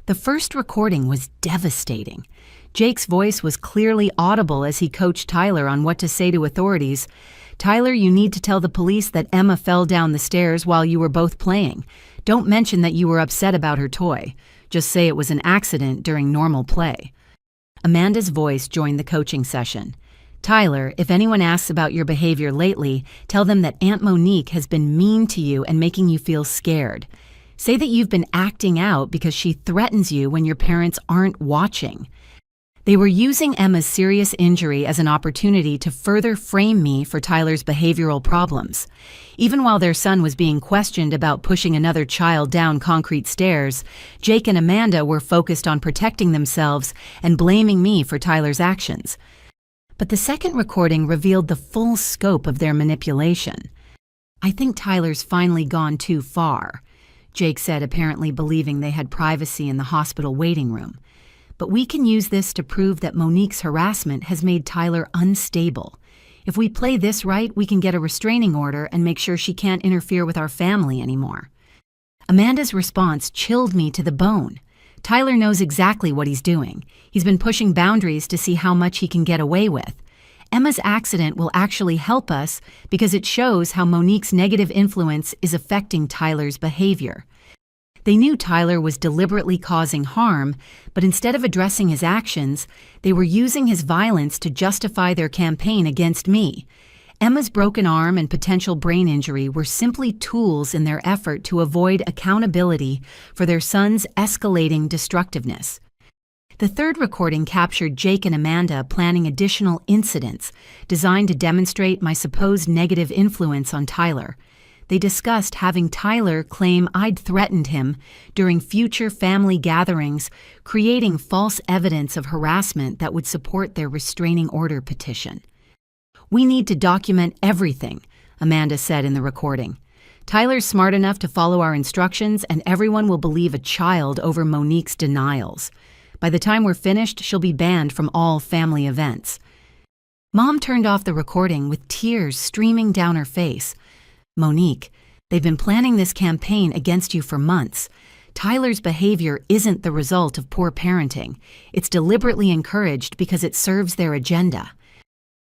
The first recording was devastating. Jake's voice was clearly audible as he coached Tyler on what to say to authorities. "Tyler, you need to tell the police that Emma fell down the stairs while you were both playing. Don't mention that you were upset about her toy. Just say it was an accident during normal play." Amanda's voice joined the coaching session. "Tyler, if anyone asks about your behavior lately, tell them that Aunt Monique has been mean to you and making you feel scared. Say that you've been acting out because she threatens you when your parents aren't watching." They were using Emma's serious injury as an opportunity to further frame me for Tyler's behavioral problems. Even while their son was being questioned about pushing another child down concrete stairs, Jake and Amanda were focused on protecting themselves and blaming me for Tyler's actions. But the second recording revealed the full scope of their manipulation. "I think Tyler's finally gone too far," Jake said, apparently believing they had privacy in the hospital waiting room. "But we can use this to prove that Monique's harassment has made Tyler unstable. If we play this right, we can get a restraining order and make sure she can't interfere with our family anymore." Amanda's response chilled me to the bone. Tyler knows exactly what he's doing. He's been pushing boundaries to see how much he can get away with. Emma's accident will actually help us because it shows how Monique's negative influence is affecting Tyler's behavior. They knew Tyler was deliberately causing harm, but instead of addressing his actions, they were using his violence to justify their campaign against me. Emma's broken arm and potential brain injury were simply tools in their effort to avoid accountability for their son's escalating destructiveness. The third recording captured Jake and Amanda planning additional incidents designed to demonstrate my supposed negative influence on Tyler. They discussed having Tyler claim I'd threatened him during future family gatherings, creating false evidence of harassment that would support their restraining order petition. "We need to document everything," Amanda said in the recording. "Tyler's smart enough to follow our instructions, and everyone will believe a child over Monique's denials. By the time we're finished, she'll be banned from all family events." Mom turned off the recording with tears streaming down her face. "Monique, they've been planning this campaign against you for months. Tyler's behavior isn't the result of poor parenting. It's deliberately encouraged because it serves their agenda."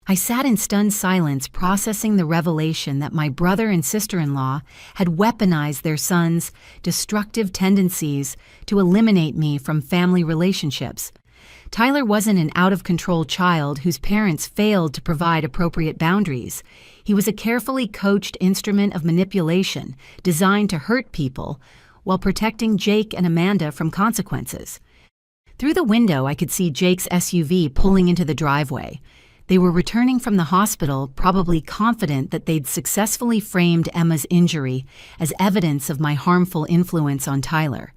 I sat in stunned silence, processing the revelation that my brother and sister-in-law had weaponized their son's destructive tendencies to eliminate me from family relationships. Tyler wasn't an out-of-control child whose parents failed to provide appropriate boundaries. He was a carefully coached instrument of manipulation designed to hurt people while protecting Jake and Amanda from consequences. Through the window, I could see Jake's SUV pulling into the driveway. They were returning from the hospital, probably confident that they'd successfully framed Emma's injury as evidence of my harmful influence on Tyler.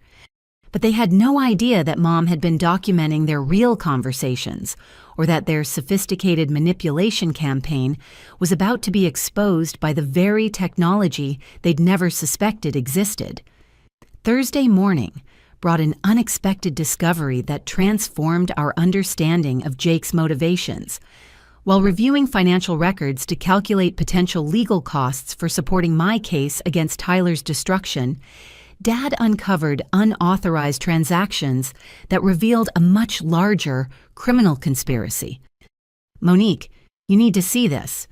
But they had no idea that Mom had been documenting their real conversations, or that their sophisticated manipulation campaign was about to be exposed by the very technology they'd never suspected existed. Thursday morning brought an unexpected discovery that transformed our understanding of Jake's motivations. While reviewing financial records to calculate potential legal costs for supporting my case against Tyler's destruction, Dad uncovered unauthorized transactions that revealed a much larger criminal conspiracy. "Monique, you need to see this."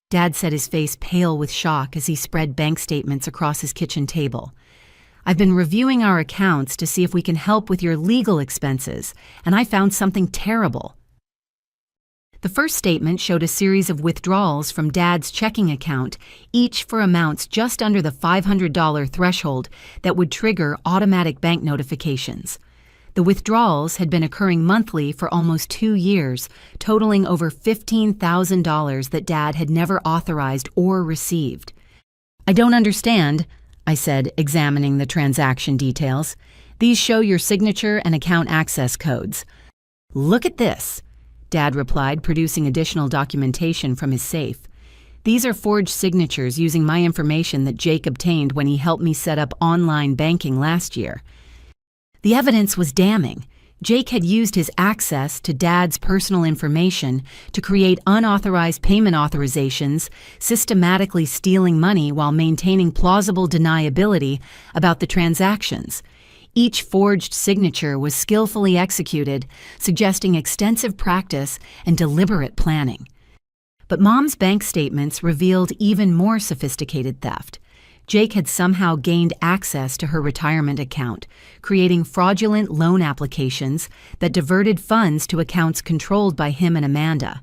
Dad said, his face pale with shock as he spread bank statements across his kitchen table. "I've been reviewing our accounts to see if we can help with your legal expenses, and I found something terrible." The first statement showed a series of withdrawals from Dad's checking account, each for amounts just under the $500 threshold that would trigger automatic bank notifications. The withdrawals had been occurring monthly for almost 2 years, totaling over $15,000 that Dad had never authorized or received. "I don't understand," I said, examining the transaction details. "These show your signature and account access codes." "Look at this," Dad replied, producing additional documentation from his safe. "These are forged signatures using my information that Jake obtained when he helped me set up online banking last year." The evidence was damning. Jake had used his access to Dad's personal information to create unauthorized payment authorizations, systematically stealing money while maintaining plausible deniability about the transactions. Each forged signature was skillfully executed, suggesting extensive practice and deliberate planning. But Mom's bank statements revealed even more sophisticated theft. Jake had somehow gained access to her retirement account, creating fraudulent loan applications that diverted funds to accounts controlled by him and Amanda.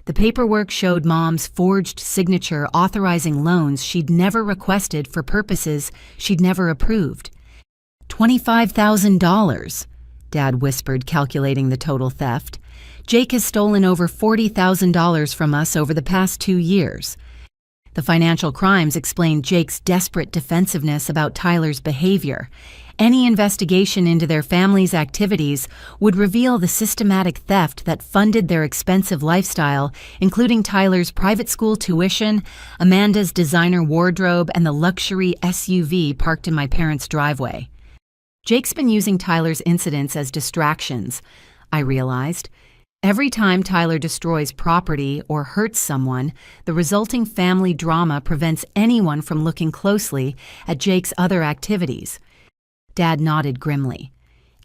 The paperwork showed Mom's forged signature authorizing loans she'd never requested for purposes she'd never approved. $25,000, Dad whispered, calculating the total theft. "Jake has stolen over $40,000 from us over the past 2 years. The financial crimes explained Jake's desperate defensiveness about Tyler's behavior. Any investigation into their family's activities would reveal the systematic theft that funded their expensive lifestyle, including Tyler's private school tuition, Amanda's designer wardrobe, and the luxury SUV parked in my parents' driveway. Jake's been using Tyler's incidents as distractions, I realized. Every time Tyler destroys property or hurts someone, the resulting family drama prevents anyone from looking closely at Jake's other activities." Dad nodded grimly.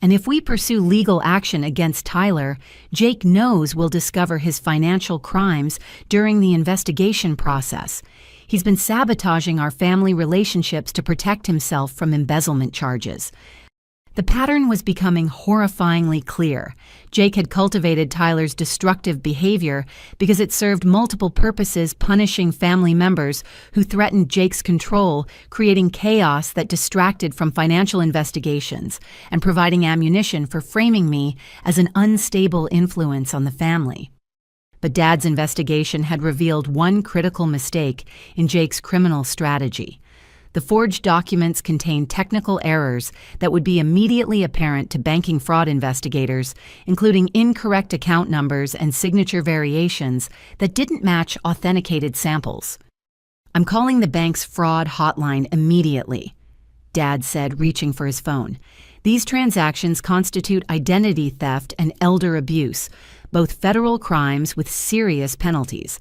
And if we pursue legal action against Tyler, Jake knows we'll discover his financial crimes during the investigation process. He's been sabotaging our family relationships to protect himself from embezzlement charges. The pattern was becoming horrifyingly clear. Jake had cultivated Tyler's destructive behavior because it served multiple purposes, punishing family members who threatened Jake's control, creating chaos that distracted from financial investigations, and providing ammunition for framing me as an unstable influence on the family. But Dad's investigation had revealed one critical mistake in Jake's criminal strategy. The forged documents contained technical errors that would be immediately apparent to banking fraud investigators, including incorrect account numbers and signature variations that didn't match authenticated samples. "I'm calling the bank's fraud hotline immediately," Dad said, reaching for his phone. "These transactions constitute identity theft and elder abuse, both federal crimes with serious penalties."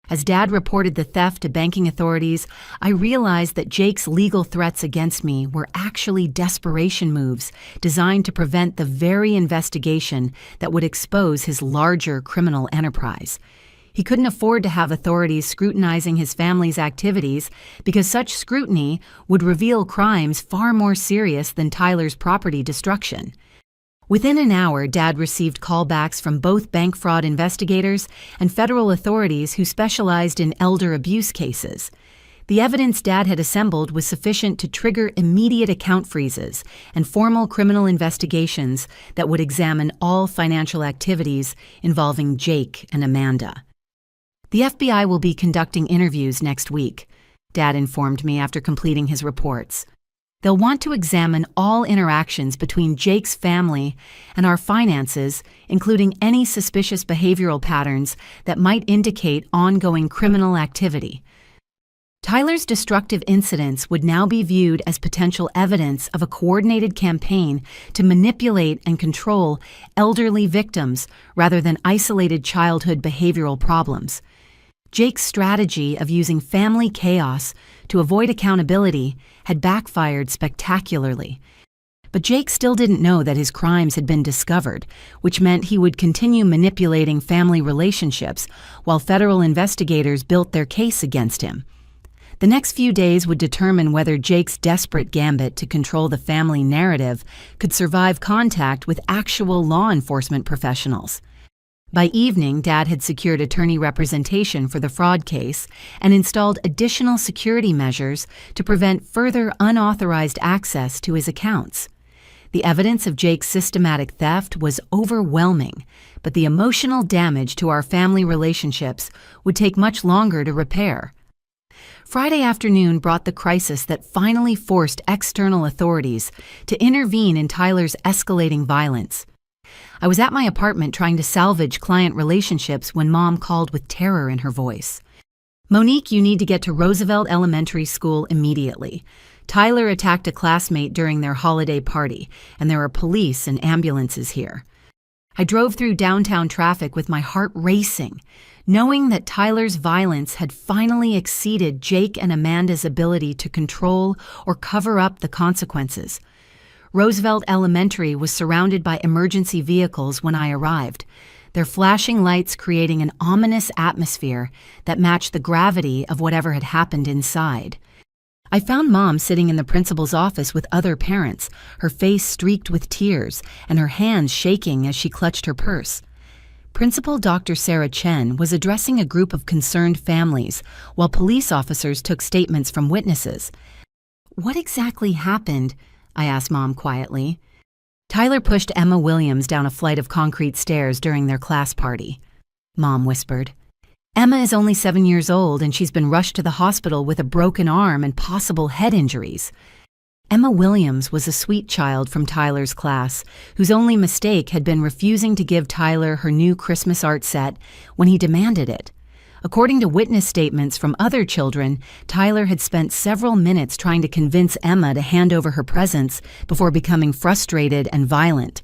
As Dad reported the theft to banking authorities, I realized that Jake's legal threats against me were actually desperation moves designed to prevent the very investigation that would expose his larger criminal enterprise. He couldn't afford to have authorities scrutinizing his family's activities because such scrutiny would reveal crimes far more serious than Tyler's property destruction. Within an hour, Dad received callbacks from both bank fraud investigators and federal authorities who specialized in elder abuse cases. The evidence Dad had assembled was sufficient to trigger immediate account freezes and formal criminal investigations that would examine all financial activities involving Jake and Amanda. "The FBI will be conducting interviews next week," Dad informed me after completing his reports. "They'll want to examine all interactions between Jake's family and our finances, including any suspicious behavioral patterns that might indicate ongoing criminal activity." Tyler's destructive incidents would now be viewed as potential evidence of a coordinated campaign to manipulate and control elderly victims rather than isolated childhood behavioral problems. Jake's strategy of using family chaos to avoid accountability had backfired spectacularly. But Jake still didn't know that his crimes had been discovered, which meant he would continue manipulating family relationships while federal investigators built their case against him. The next few days would determine whether Jake's desperate gambit to control the family narrative could survive contact with actual law enforcement professionals. By evening, Dad had secured attorney representation for the fraud case and installed additional security measures to prevent further unauthorized access to his accounts. The evidence of Jake's systematic theft was overwhelming, but the emotional damage to our family relationships would take much longer to repair. Friday afternoon brought the crisis that finally forced external authorities to intervene in Tyler's escalating violence. I was at my apartment trying to salvage client relationships when Mom called with terror in her voice. "Monique, you need to get to Roosevelt Elementary School immediately. Tyler attacked a classmate during their holiday party, and there are police and ambulances here." I drove through downtown traffic with my heart racing, knowing that Tyler's violence had finally exceeded Jake and Amanda's ability to control or cover up the consequences. Roosevelt Elementary was surrounded by emergency vehicles when I arrived, their flashing lights creating an ominous atmosphere that matched the gravity of whatever had happened inside. I found Mom sitting in the principal's office with other parents, her face streaked with tears and her hands shaking as she clutched her purse. Principal Dr. Sarah Chen was addressing a group of concerned families while police officers took statements from witnesses. "What exactly happened?" I asked Mom quietly. "Tyler pushed Emma Williams down a flight of concrete stairs during their class party," Mom whispered. "Emma is only 7 years old and she's been rushed to the hospital with a broken arm and possible head injuries." Emma Williams was a sweet child from Tyler's class, whose only mistake had been refusing to give Tyler her new Christmas art set when he demanded it. According to witness statements from other children, Tyler had spent several minutes trying to convince Emma to hand over her presents before becoming frustrated and violent.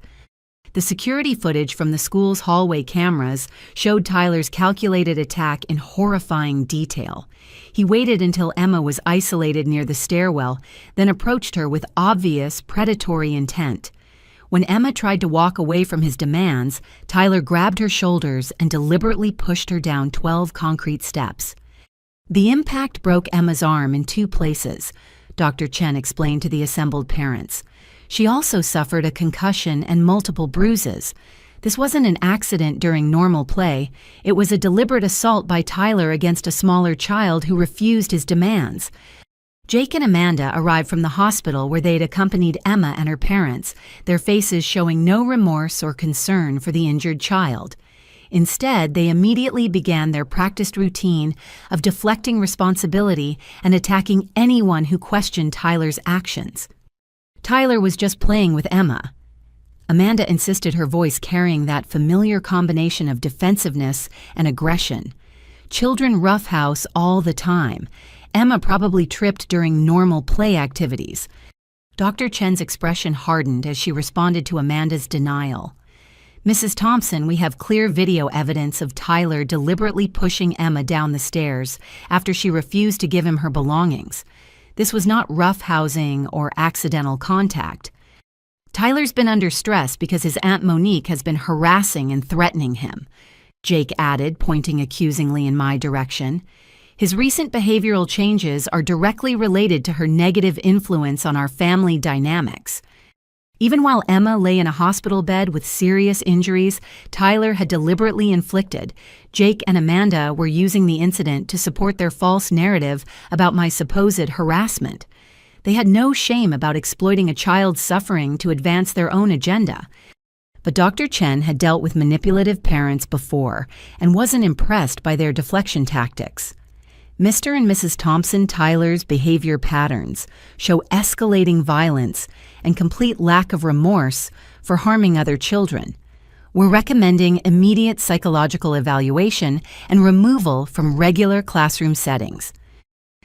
The security footage from the school's hallway cameras showed Tyler's calculated attack in horrifying detail. He waited until Emma was isolated near the stairwell, then approached her with obvious predatory intent. When Emma tried to walk away from his demands, Tyler grabbed her shoulders and deliberately pushed her down 12 concrete steps. The impact broke Emma's arm in 2 places, Dr. Chen explained to the assembled parents. She also suffered a concussion and multiple bruises. This wasn't an accident during normal play. It was a deliberate assault by Tyler against a smaller child who refused his demands. Jake and Amanda arrived from the hospital where they'd accompanied Emma and her parents, their faces showing no remorse or concern for the injured child. Instead, they immediately began their practiced routine of deflecting responsibility and attacking anyone who questioned Tyler's actions. Tyler was just playing with Emma. Amanda insisted, her voice carrying that familiar combination of defensiveness and aggression. Children roughhouse all the time. Emma probably tripped during normal play activities. Dr. Chen's expression hardened as she responded to Amanda's denial. Mrs. Thompson, we have clear video evidence of Tyler deliberately pushing Emma down the stairs after she refused to give him her belongings. This was not roughhousing or accidental contact. Tyler's been under stress because his Aunt Monique has been harassing and threatening him, Jake added, pointing accusingly in my direction. His recent behavioral changes are directly related to her negative influence on our family dynamics. Even while Emma lay in a hospital bed with serious injuries Tyler had deliberately inflicted, Jake and Amanda were using the incident to support their false narrative about my supposed harassment. They had no shame about exploiting a child's suffering to advance their own agenda. But Dr. Chen had dealt with manipulative parents before and wasn't impressed by their deflection tactics. Mr. and Mrs. Thompson Tyler's behavior patterns show escalating violence and complete lack of remorse for harming other children. We're recommending immediate psychological evaluation and removal from regular classroom settings.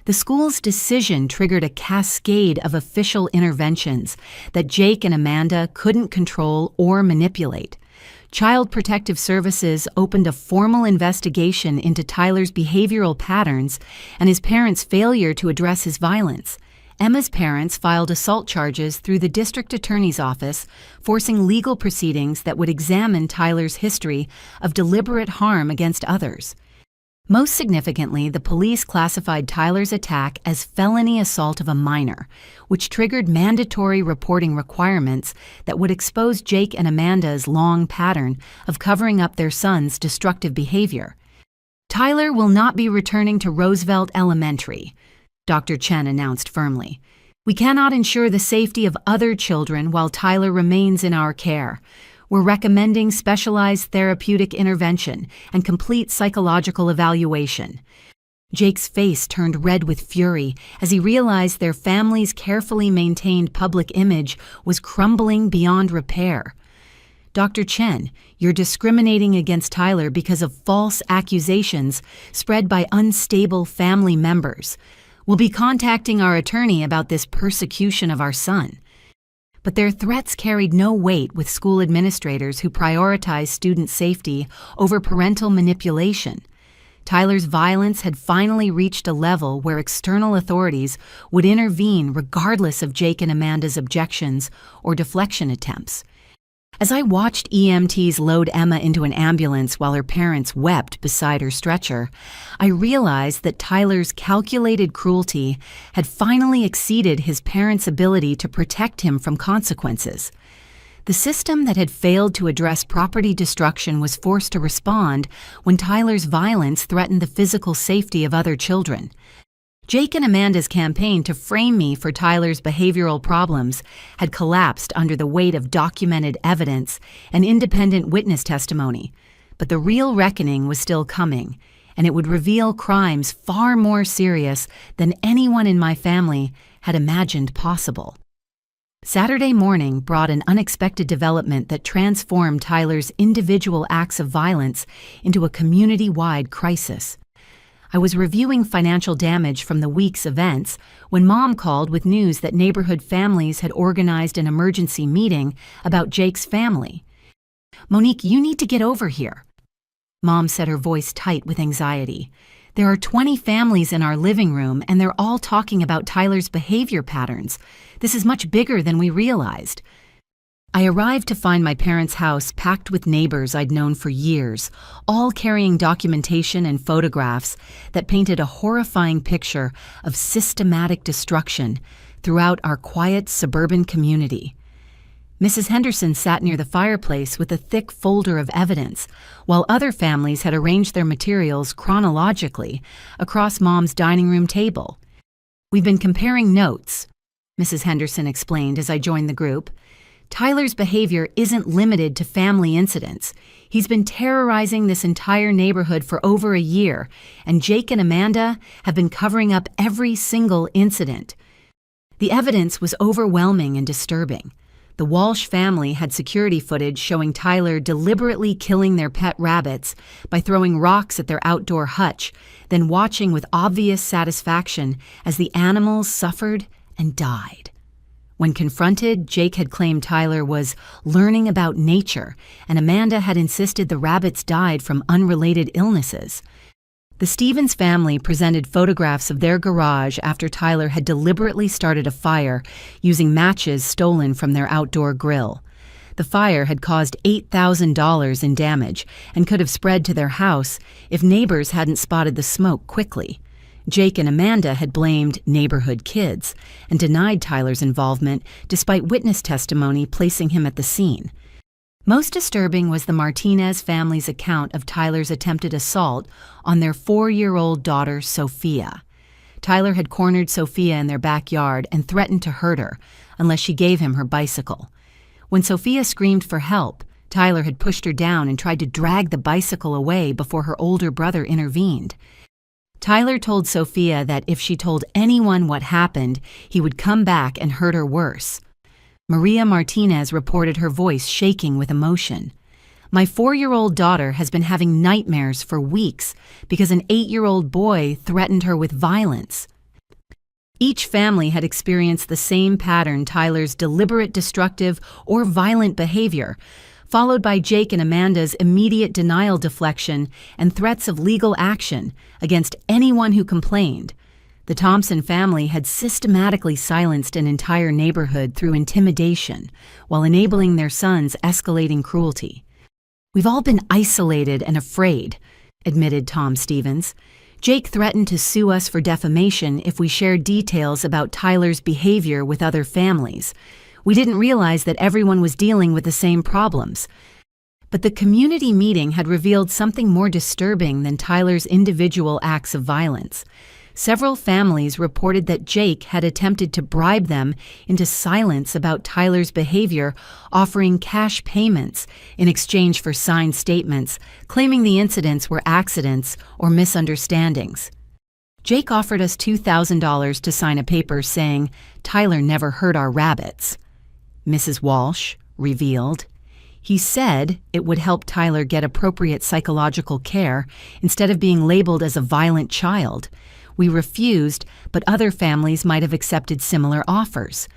The school's decision triggered a cascade of official interventions that Jake and Amanda couldn't control or manipulate. Child Protective Services opened a formal investigation into Tyler's behavioral patterns and his parents' failure to address his violence. Emma's parents filed assault charges through the district attorney's office, forcing legal proceedings that would examine Tyler's history of deliberate harm against others. Most significantly, the police classified Tyler's attack as felony assault of a minor, which triggered mandatory reporting requirements that would expose Jake and Amanda's long pattern of covering up their son's destructive behavior. Tyler will not be returning to Roosevelt Elementary, Dr. Chen announced firmly. We cannot ensure the safety of other children while Tyler remains in our care. We're recommending specialized therapeutic intervention and complete psychological evaluation. Jake's face turned red with fury as he realized their family's carefully maintained public image was crumbling beyond repair. Dr. Chen, you're discriminating against Tyler because of false accusations spread by unstable family members. We'll be contacting our attorney about this persecution of our son. But their threats carried no weight with school administrators who prioritized student safety over parental manipulation. Tyler's violence had finally reached a level where external authorities would intervene regardless of Jake and Amanda's objections or deflection attempts. As I watched EMTs load Emma into an ambulance while her parents wept beside her stretcher, I realized that Tyler's calculated cruelty had finally exceeded his parents' ability to protect him from consequences. The system that had failed to address property destruction was forced to respond when Tyler's violence threatened the physical safety of other children. Jake and Amanda's campaign to frame me for Tyler's behavioral problems had collapsed under the weight of documented evidence and independent witness testimony, but the real reckoning was still coming, and it would reveal crimes far more serious than anyone in my family had imagined possible. Saturday morning brought an unexpected development that transformed Tyler's individual acts of violence into a community-wide crisis. I was reviewing financial damage from the week's events when Mom called with news that neighborhood families had organized an emergency meeting about Jake's family. "Monique, you need to get over here," Mom said, her voice tight with anxiety. "There are 20 families in our living room, and they're all talking about Tyler's behavior patterns. This is much bigger than we realized." I arrived to find my parents' house packed with neighbors I'd known for years, all carrying documentation and photographs that painted a horrifying picture of systematic destruction throughout our quiet suburban community. Mrs. Henderson sat near the fireplace with a thick folder of evidence, while other families had arranged their materials chronologically across Mom's dining room table. "We've been comparing notes," Mrs. Henderson explained as I joined the group. "Tyler's behavior isn't limited to family incidents. He's been terrorizing this entire neighborhood for over a year, and Jake and Amanda have been covering up every single incident." The evidence was overwhelming and disturbing. The Walsh family had security footage showing Tyler deliberately killing their pet rabbits by throwing rocks at their outdoor hutch, then watching with obvious satisfaction as the animals suffered and died. When confronted, Jake had claimed Tyler was learning about nature, and Amanda had insisted the rabbits died from unrelated illnesses. The Stevens family presented photographs of their garage after Tyler had deliberately started a fire using matches stolen from their outdoor grill. The fire had caused $8,000 in damage and could have spread to their house if neighbors hadn't spotted the smoke quickly. Jake and Amanda had blamed neighborhood kids and denied Tyler's involvement despite witness testimony placing him at the scene. Most disturbing was the Martinez family's account of Tyler's attempted assault on their 4-year-old daughter, Sophia. Tyler had cornered Sophia in their backyard and threatened to hurt her unless she gave him her bicycle. When Sophia screamed for help, Tyler had pushed her down and tried to drag the bicycle away before her older brother intervened. Tyler told Sophia that if she told anyone what happened, he would come back and hurt her worse. Maria Martinez reported her voice shaking with emotion. "My 4-year-old daughter has been having nightmares for weeks because an 8-year-old boy threatened her with violence." Each family had experienced the same pattern: Tyler's deliberate destructive or violent behavior, followed by Jake and Amanda's immediate denial deflection and threats of legal action against anyone who complained. The Thompson family had systematically silenced an entire neighborhood through intimidation while enabling their son's escalating cruelty. "We've all been isolated and afraid," admitted Tom Stevens. "Jake threatened to sue us for defamation if we shared details about Tyler's behavior with other families. We didn't realize that everyone was dealing with the same problems." But the community meeting had revealed something more disturbing than Tyler's individual acts of violence. Several families reported that Jake had attempted to bribe them into silence about Tyler's behavior, offering cash payments in exchange for signed statements, claiming the incidents were accidents or misunderstandings. "Jake offered us $2,000 to sign a paper saying Tyler never hurt our rabbits," Mrs. Walsh revealed. "He said it would help Tyler get appropriate psychological care instead of being labeled as a violent child. We refused, but other families might have accepted similar offers."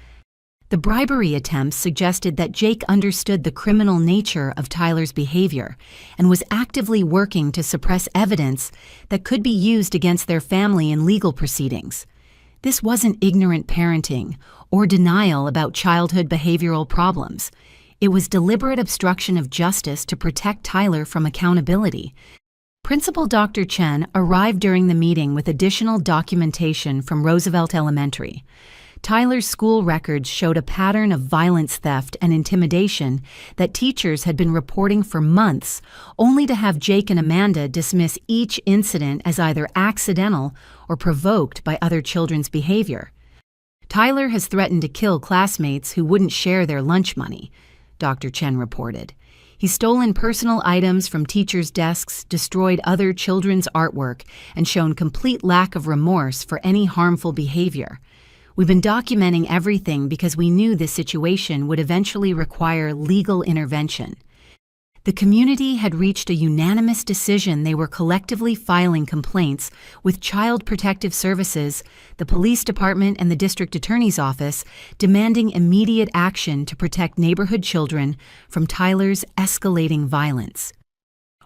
The bribery attempts suggested that Jake understood the criminal nature of Tyler's behavior and was actively working to suppress evidence that could be used against their family in legal proceedings. This wasn't ignorant parenting or denial about childhood behavioral problems. It was deliberate obstruction of justice to protect Tyler from accountability. Principal Dr. Chen arrived during the meeting with additional documentation from Roosevelt Elementary. Tyler's school records showed a pattern of violence, theft, and intimidation that teachers had been reporting for months, only to have Jake and Amanda dismiss each incident as either accidental or provoked by other children's behavior. "Tyler has threatened to kill classmates who wouldn't share their lunch money," Dr. Chen reported. "He's stolen personal items from teachers' desks, destroyed other children's artwork, and shown complete lack of remorse for any harmful behavior. We've been documenting everything because we knew this situation would eventually require legal intervention." The community had reached a unanimous decision they were collectively filing complaints with Child Protective Services, the police department, and the district attorney's office, demanding immediate action to protect neighborhood children from Tyler's escalating violence.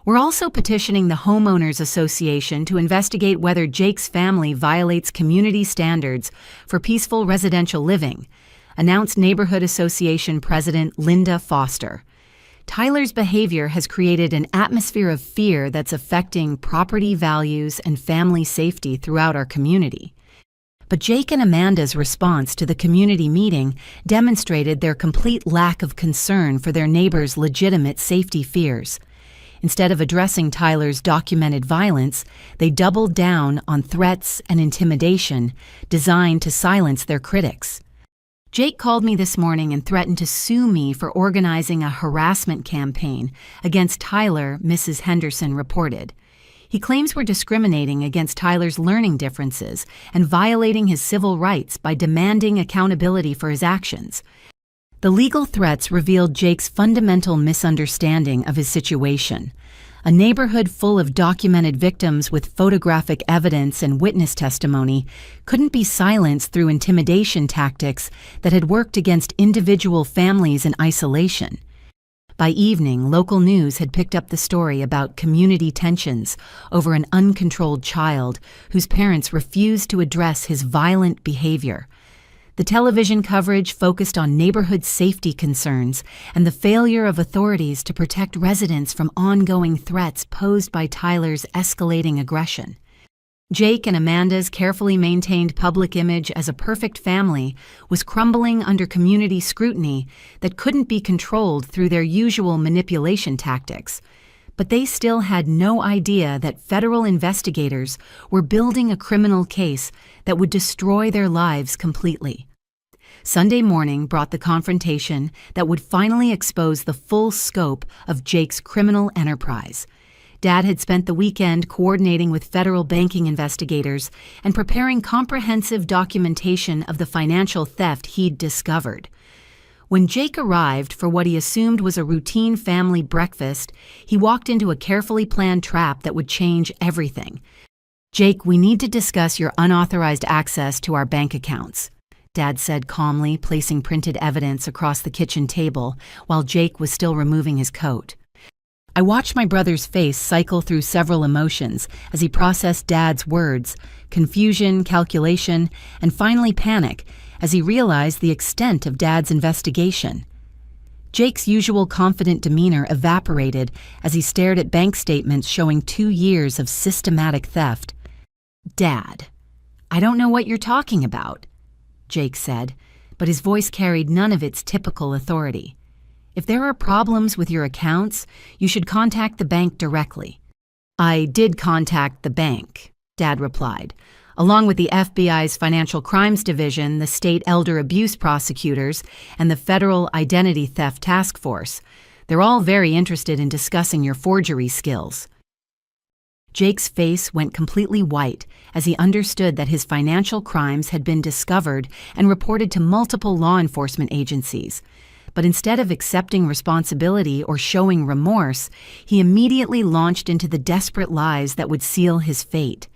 "We're also petitioning the Homeowners Association to investigate whether Jake's family violates community standards for peaceful residential living," announced Neighborhood Association President Linda Foster. Tyler's behavior has created an atmosphere of fear that's affecting property values and family safety throughout our community. But Jake and Amanda's response to the community meeting demonstrated their complete lack of concern for their neighbors' legitimate safety fears. Instead of addressing Tyler's documented violence, they doubled down on threats and intimidation designed to silence their critics. Jake called me this morning and threatened to sue me for organizing a harassment campaign against Tyler, Mrs. Henderson reported. He claims we're discriminating against Tyler's learning differences and violating his civil rights by demanding accountability for his actions. The legal threats revealed Jake's fundamental misunderstanding of his situation. A neighborhood full of documented victims with photographic evidence and witness testimony couldn't be silenced through intimidation tactics that had worked against individual families in isolation. By evening, local news had picked up the story about community tensions over an uncontrolled child whose parents refused to address his violent behavior. The television coverage focused on neighborhood safety concerns and the failure of authorities to protect residents from ongoing threats posed by Tyler's escalating aggression. Jake and Amanda's carefully maintained public image as a perfect family was crumbling under community scrutiny that couldn't be controlled through their usual manipulation tactics. But they still had no idea that federal investigators were building a criminal case that would destroy their lives completely. Sunday morning brought the confrontation that would finally expose the full scope of Jake's criminal enterprise. Dad had spent the weekend coordinating with federal banking investigators and preparing comprehensive documentation of the financial theft he'd discovered. When Jake arrived for what he assumed was a routine family breakfast, he walked into a carefully planned trap that would change everything. "Jake, we need to discuss your unauthorized access to our bank accounts," Dad said calmly, placing printed evidence across the kitchen table while Jake was still removing his coat. I watched my brother's face cycle through several emotions as he processed Dad's words: confusion, calculation, and finally panic as he realized the extent of Dad's investigation. Jake's usual confident demeanor evaporated as he stared at bank statements showing 2 years of systematic theft. "Dad, I don't know what you're talking about," Jake said, but his voice carried none of its typical authority. "If there are problems with your accounts, you should contact the bank directly." "I did contact the bank," Dad replied, "along with the FBI's Financial Crimes Division, the state elder abuse prosecutors, and the Federal Identity Theft Task Force. They're all very interested in discussing your forgery skills." Jake's face went completely white as he understood that his financial crimes had been discovered and reported to multiple law enforcement agencies. But instead of accepting responsibility or showing remorse, he immediately launched into the desperate lies that would seal his fate.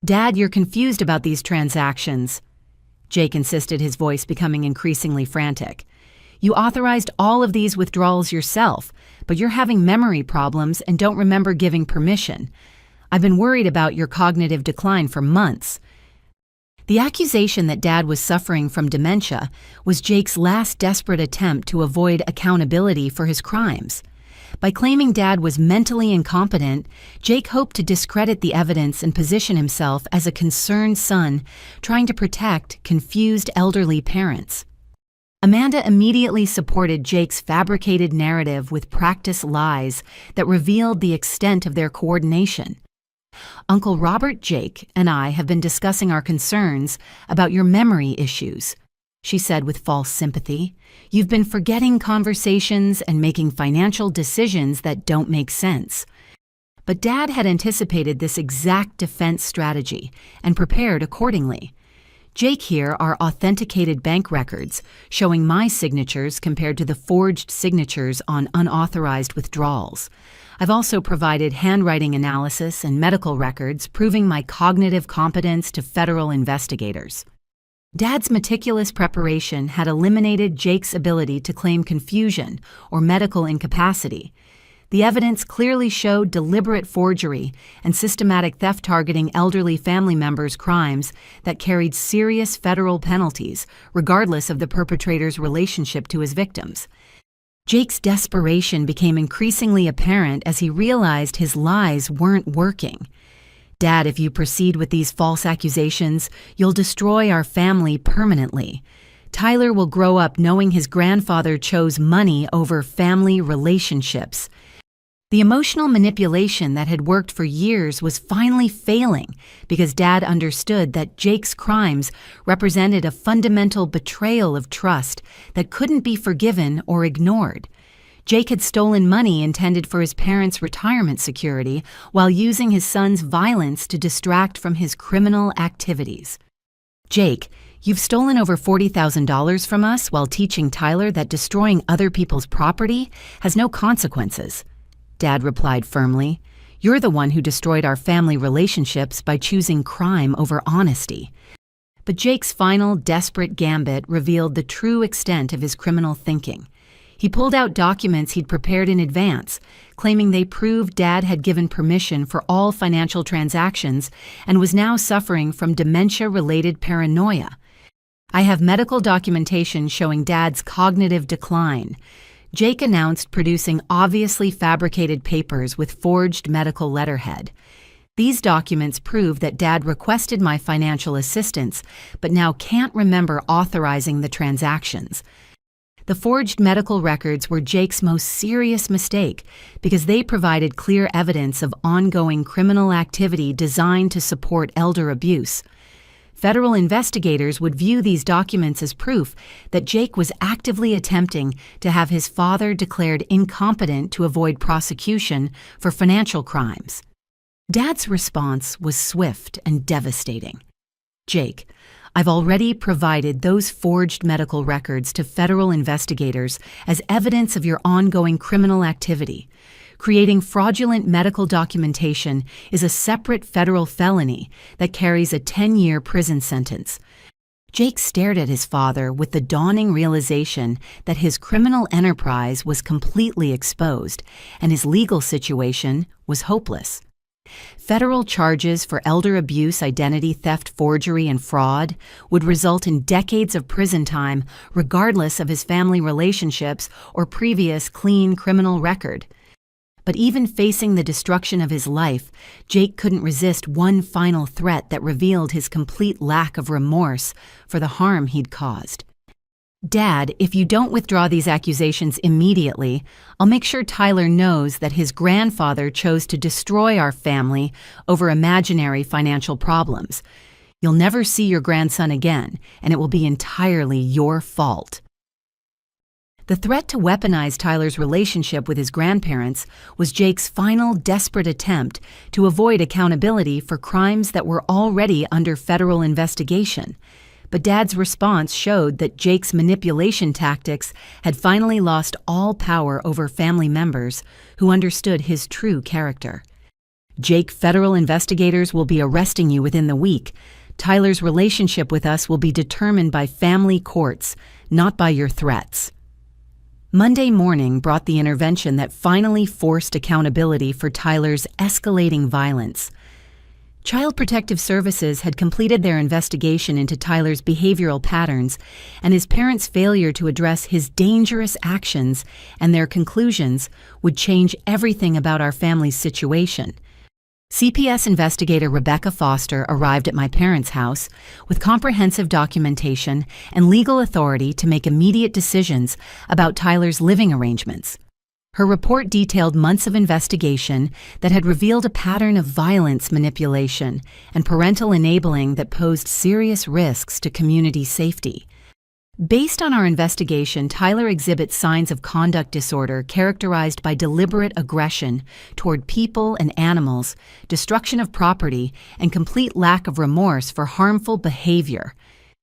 "Dad, you're confused about these transactions," Jake insisted, his voice becoming increasingly frantic. "You authorized all of these withdrawals yourself, but you're having memory problems and don't remember giving permission. I've been worried about your cognitive decline for months." The accusation that Dad was suffering from dementia was Jake's last desperate attempt to avoid accountability for his crimes. By claiming Dad was mentally incompetent, Jake hoped to discredit the evidence and position himself as a concerned son trying to protect confused elderly parents. Amanda immediately supported Jake's fabricated narrative with practiced lies that revealed the extent of their coordination. "Uncle Robert, Jake, and I have been discussing our concerns about your memory issues," she said with false sympathy. "You've been forgetting conversations and making financial decisions that don't make sense." But Dad had anticipated this exact defense strategy and prepared accordingly. "Jake, here are authenticated bank records showing my signatures compared to the forged signatures on unauthorized withdrawals. I've also provided handwriting analysis and medical records proving my cognitive competence to federal investigators." Dad's meticulous preparation had eliminated Jake's ability to claim confusion or medical incapacity. The evidence clearly showed deliberate forgery and systematic theft targeting elderly family members' crimes that carried serious federal penalties, regardless of the perpetrator's relationship to his victims. Jake's desperation became increasingly apparent as he realized his lies weren't working. "Dad, if you proceed with these false accusations, you'll destroy our family permanently. Tyler will grow up knowing his grandfather chose money over family relationships." The emotional manipulation that had worked for years was finally failing because Dad understood that Jake's crimes represented a fundamental betrayal of trust that couldn't be forgiven or ignored. Jake had stolen money intended for his parents' retirement security while using his son's violence to distract from his criminal activities. "Jake, you've stolen over $40,000 from us while teaching Tyler that destroying other people's property has no consequences," Dad replied firmly. "You're the one who destroyed our family relationships by choosing crime over honesty." But Jake's final desperate gambit revealed the true extent of his criminal thinking. He pulled out documents he'd prepared in advance, claiming they proved Dad had given permission for all financial transactions and was now suffering from dementia-related paranoia. "I have medical documentation showing Dad's cognitive decline," Jake announced, producing obviously fabricated papers with forged medical letterhead. "These documents prove that Dad requested my financial assistance, but now can't remember authorizing the transactions." The forged medical records were Jake's most serious mistake because they provided clear evidence of ongoing criminal activity designed to support elder abuse. Federal investigators would view these documents as proof that Jake was actively attempting to have his father declared incompetent to avoid prosecution for financial crimes. Dad's response was swift and devastating. "Jake, I've already provided those forged medical records to federal investigators as evidence of your ongoing criminal activity. Creating fraudulent medical documentation is a separate federal felony that carries a 10-year prison sentence." Jake stared at his father with the dawning realization that his criminal enterprise was completely exposed and his legal situation was hopeless. Federal charges for elder abuse, identity theft, forgery, and fraud would result in decades of prison time regardless of his family relationships or previous clean criminal record. But even facing the destruction of his life, Jake couldn't resist one final threat that revealed his complete lack of remorse for the harm he'd caused. "Dad, if you don't withdraw these accusations immediately, I'll make sure Tyler knows that his grandfather chose to destroy our family over imaginary financial problems. You'll never see your grandson again, and it will be entirely your fault." The threat to weaponize Tyler's relationship with his grandparents was Jake's final desperate attempt to avoid accountability for crimes that were already under federal investigation. But Dad's response showed that Jake's manipulation tactics had finally lost all power over family members who understood his true character. "Jake, federal investigators will be arresting you within the week. Tyler's relationship with us will be determined by family courts, not by your threats." Monday morning brought the intervention that finally forced accountability for Tyler's escalating violence. Child Protective Services had completed their investigation into Tyler's behavioral patterns and his parents' failure to address his dangerous actions, and their conclusions would change everything about our family's situation. CPS investigator Rebecca Foster arrived at my parents' house with comprehensive documentation and legal authority to make immediate decisions about Tyler's living arrangements. Her report detailed months of investigation that had revealed a pattern of violence manipulation and parental enabling that posed serious risks to community safety. Based on our investigation, Tyler exhibits signs of conduct disorder characterized by deliberate aggression toward people and animals, destruction of property, and complete lack of remorse for harmful behavior,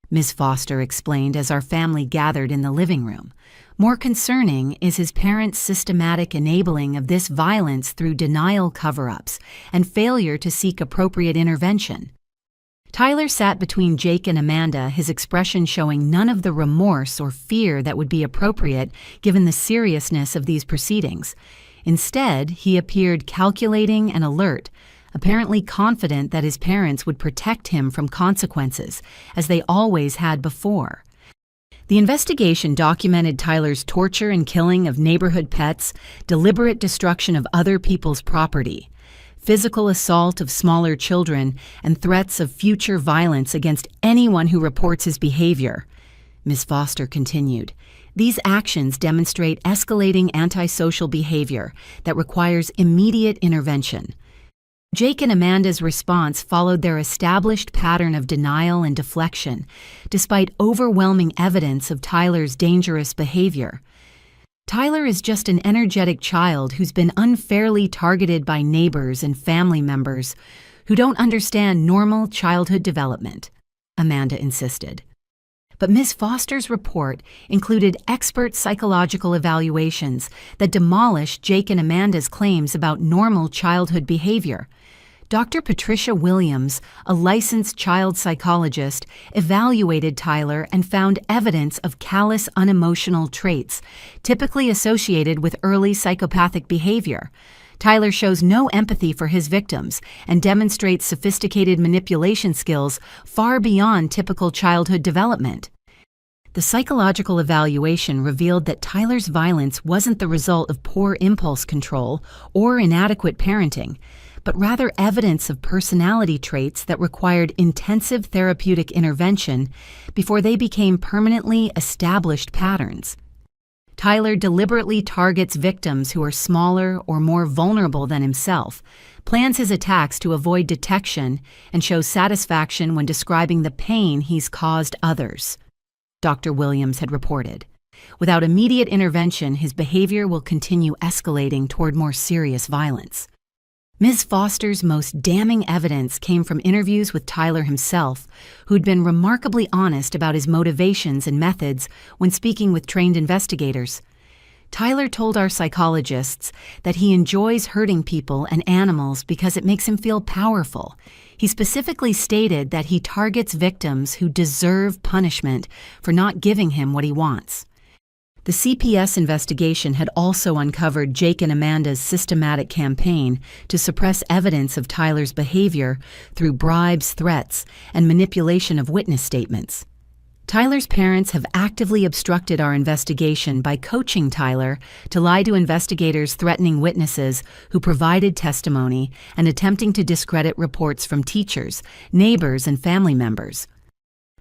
Ms. Foster explained as our family gathered in the living room. More concerning is his parents' systematic enabling of this violence through denial cover-ups and failure to seek appropriate intervention. Tyler sat between Jake and Amanda, his expression showing none of the remorse or fear that would be appropriate given the seriousness of these proceedings. Instead, he appeared calculating and alert, apparently confident that his parents would protect him from consequences, as they always had before. The investigation documented Tyler's torture and killing of neighborhood pets, deliberate destruction of other people's property, physical assault of smaller children, and threats of future violence against anyone who reports his behavior. Ms. Foster continued, "These actions demonstrate escalating antisocial behavior that requires immediate intervention." Jake and Amanda's response followed their established pattern of denial and deflection, despite overwhelming evidence of Tyler's dangerous behavior. Tyler is just an energetic child who's been unfairly targeted by neighbors and family members who don't understand normal childhood development, Amanda insisted. But Ms. Foster's report included expert psychological evaluations that demolished Jake and Amanda's claims about normal childhood behavior. Dr. Patricia Williams, a licensed child psychologist, evaluated Tyler and found evidence of callous, unemotional traits, typically associated with early psychopathic behavior. Tyler shows no empathy for his victims and demonstrates sophisticated manipulation skills far beyond typical childhood development. The psychological evaluation revealed that Tyler's violence wasn't the result of poor impulse control or inadequate parenting, but rather evidence of personality traits that required intensive therapeutic intervention before they became permanently established patterns. Tyler deliberately targets victims who are smaller or more vulnerable than himself, plans his attacks to avoid detection, and shows satisfaction when describing the pain he's caused others, Dr. Williams had reported. Without immediate intervention, his behavior will continue escalating toward more serious violence. Ms. Foster's most damning evidence came from interviews with Tyler himself, who'd been remarkably honest about his motivations and methods when speaking with trained investigators. Tyler told our psychologists that he enjoys hurting people and animals because it makes him feel powerful. He specifically stated that he targets victims who deserve punishment for not giving him what he wants. The CPS investigation had also uncovered Jake and Amanda's systematic campaign to suppress evidence of Tyler's behavior through bribes, threats, and manipulation of witness statements. Tyler's parents have actively obstructed our investigation by coaching Tyler to lie to investigators, threatening witnesses who provided testimony, and attempting to discredit reports from teachers, neighbors, and family members.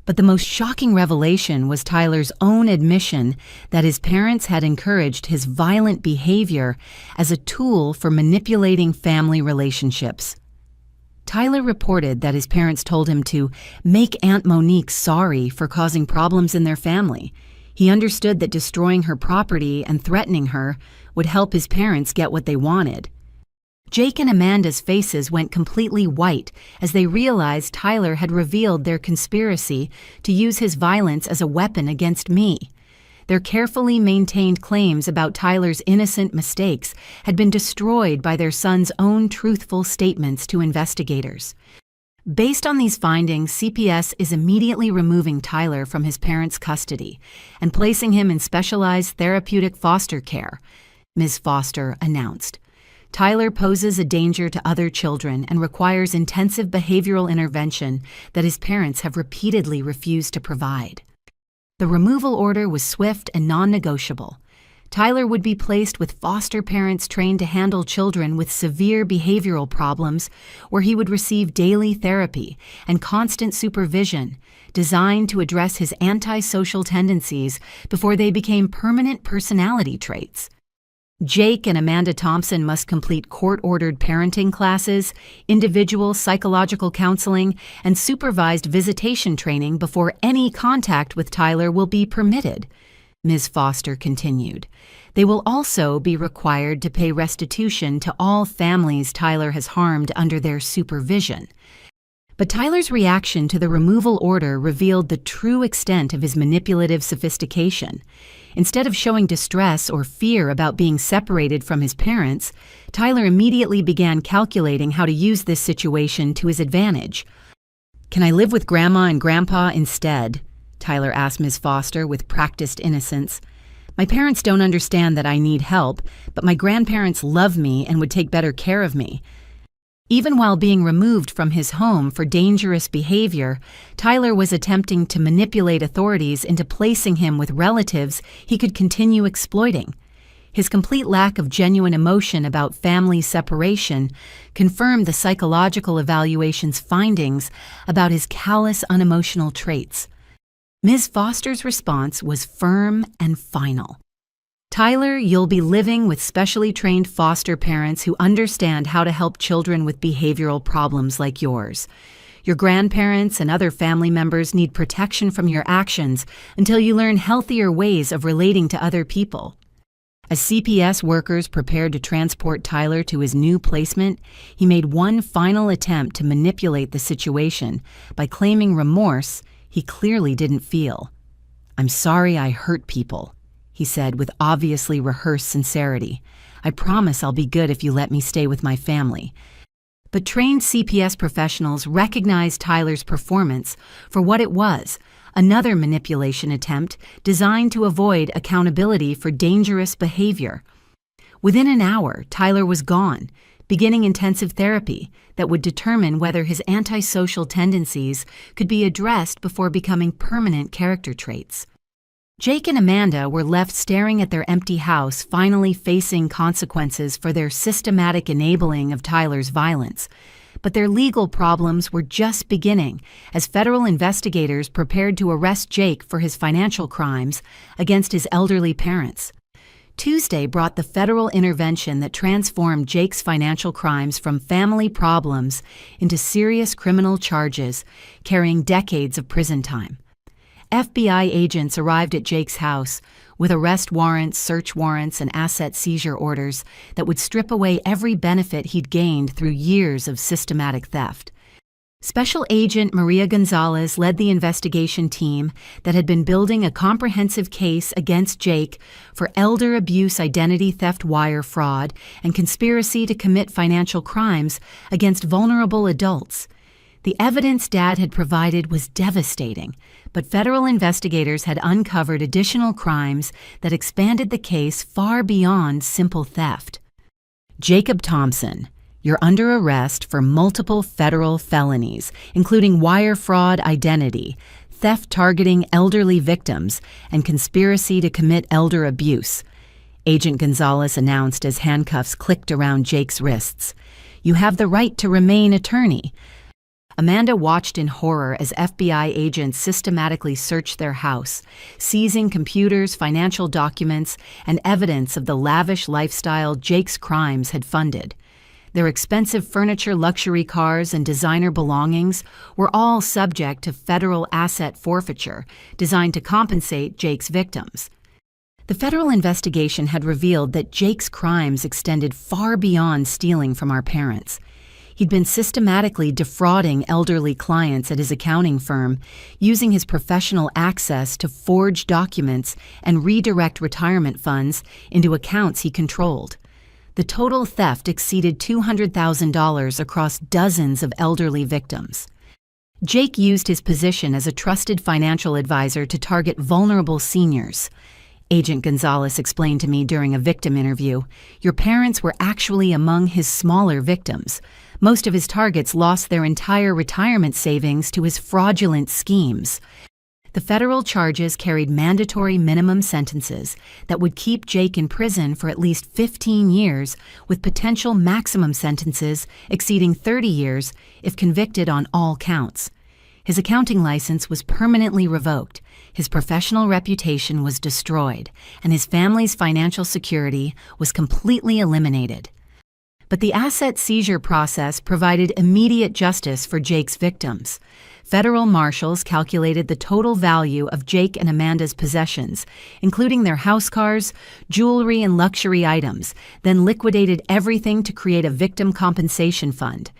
But the most shocking revelation was Tyler's own admission that his parents had encouraged his violent behavior as a tool for manipulating family relationships. Tyler reported that his parents told him to make Aunt Monique sorry for causing problems in their family. He understood that destroying her property and threatening her would help his parents get what they wanted. Jake and Amanda's faces went completely white as they realized Tyler had revealed their conspiracy to use his violence as a weapon against me. Their carefully maintained claims about Tyler's innocent mistakes had been destroyed by their son's own truthful statements to investigators. Based on these findings, CPS is immediately removing Tyler from his parents' custody and placing him in specialized therapeutic foster care, Ms. Foster announced. Tyler poses a danger to other children and requires intensive behavioral intervention that his parents have repeatedly refused to provide. The removal order was swift and non-negotiable. Tyler would be placed with foster parents trained to handle children with severe behavioral problems, where he would receive daily therapy and constant supervision, designed to address his antisocial tendencies before they became permanent personality traits. Jake and Amanda Thompson must complete court-ordered parenting classes, individual psychological counseling, and supervised visitation training before any contact with Tyler will be permitted, Ms. Foster continued. They will also be required to pay restitution to all families Tyler has harmed under their supervision. But Tyler's reaction to the removal order revealed the true extent of his manipulative sophistication. Instead of showing distress or fear about being separated from his parents, Tyler immediately began calculating how to use this situation to his advantage. "Can I live with Grandma and Grandpa instead?" Tyler asked Ms. Foster with practiced innocence. My parents don't understand that I need help, but my grandparents love me and would take better care of me. Even while being removed from his home for dangerous behavior, Tyler was attempting to manipulate authorities into placing him with relatives he could continue exploiting. His complete lack of genuine emotion about family separation confirmed the psychological evaluation's findings about his callous, unemotional traits. Ms. Foster's response was firm and final. Tyler, you'll be living with specially trained foster parents who understand how to help children with behavioral problems like yours. Your grandparents and other family members need protection from your actions until you learn healthier ways of relating to other people. As CPS workers prepared to transport Tyler to his new placement, he made one final attempt to manipulate the situation by claiming remorse he clearly didn't feel. "I'm sorry I hurt people," he said with obviously rehearsed sincerity. "I promise I'll be good if you let me stay with my family." But trained CPS professionals recognized Tyler's performance for what it was, another manipulation attempt designed to avoid accountability for dangerous behavior. Within an hour, Tyler was gone, beginning intensive therapy that would determine whether his antisocial tendencies could be addressed before becoming permanent character traits. Jake and Amanda were left staring at their empty house, finally facing consequences for their systematic enabling of Tyler's violence. But their legal problems were just beginning as federal investigators prepared to arrest Jake for his financial crimes against his elderly parents. Tuesday brought the federal intervention that transformed Jake's financial crimes from family problems into serious criminal charges, carrying decades of prison time. FBI agents arrived at Jake's house with arrest warrants, search warrants, and asset seizure orders that would strip away every benefit he'd gained through years of systematic theft. Special Agent Maria Gonzalez led the investigation team that had been building a comprehensive case against Jake for elder abuse, identity theft, wire fraud, and conspiracy to commit financial crimes against vulnerable adults. The evidence Dad had provided was devastating, but federal investigators had uncovered additional crimes that expanded the case far beyond simple theft. Jacob Thompson, you're under arrest for multiple federal felonies, including wire fraud, identity, theft targeting elderly victims, and conspiracy to commit elder abuse, Agent Gonzalez announced as handcuffs clicked around Jake's wrists. You have the right to remain attorney. Amanda watched in horror as FBI agents systematically searched their house, seizing computers, financial documents, and evidence of the lavish lifestyle Jake's crimes had funded. Their expensive furniture, luxury cars, and designer belongings were all subject to federal asset forfeiture designed to compensate Jake's victims. The federal investigation had revealed that Jake's crimes extended far beyond stealing from our parents. He'd been systematically defrauding elderly clients at his accounting firm, using his professional access to forge documents and redirect retirement funds into accounts he controlled. The total theft exceeded $200,000 across dozens of elderly victims. Jake used his position as a trusted financial advisor to target vulnerable seniors. Agent Gonzalez explained to me during a victim interview, your parents were actually among his smaller victims. Most of his targets lost their entire retirement savings to his fraudulent schemes. The federal charges carried mandatory minimum sentences that would keep Jake in prison for at least 15 years, with potential maximum sentences exceeding 30 years if convicted on all counts. His accounting license was permanently revoked, his professional reputation was destroyed, and his family's financial security was completely eliminated. But the asset seizure process provided immediate justice for Jake's victims. Federal marshals calculated the total value of Jake and Amanda's possessions, including their house cars, jewelry, and luxury items, then liquidated everything to create a victim compensation fund.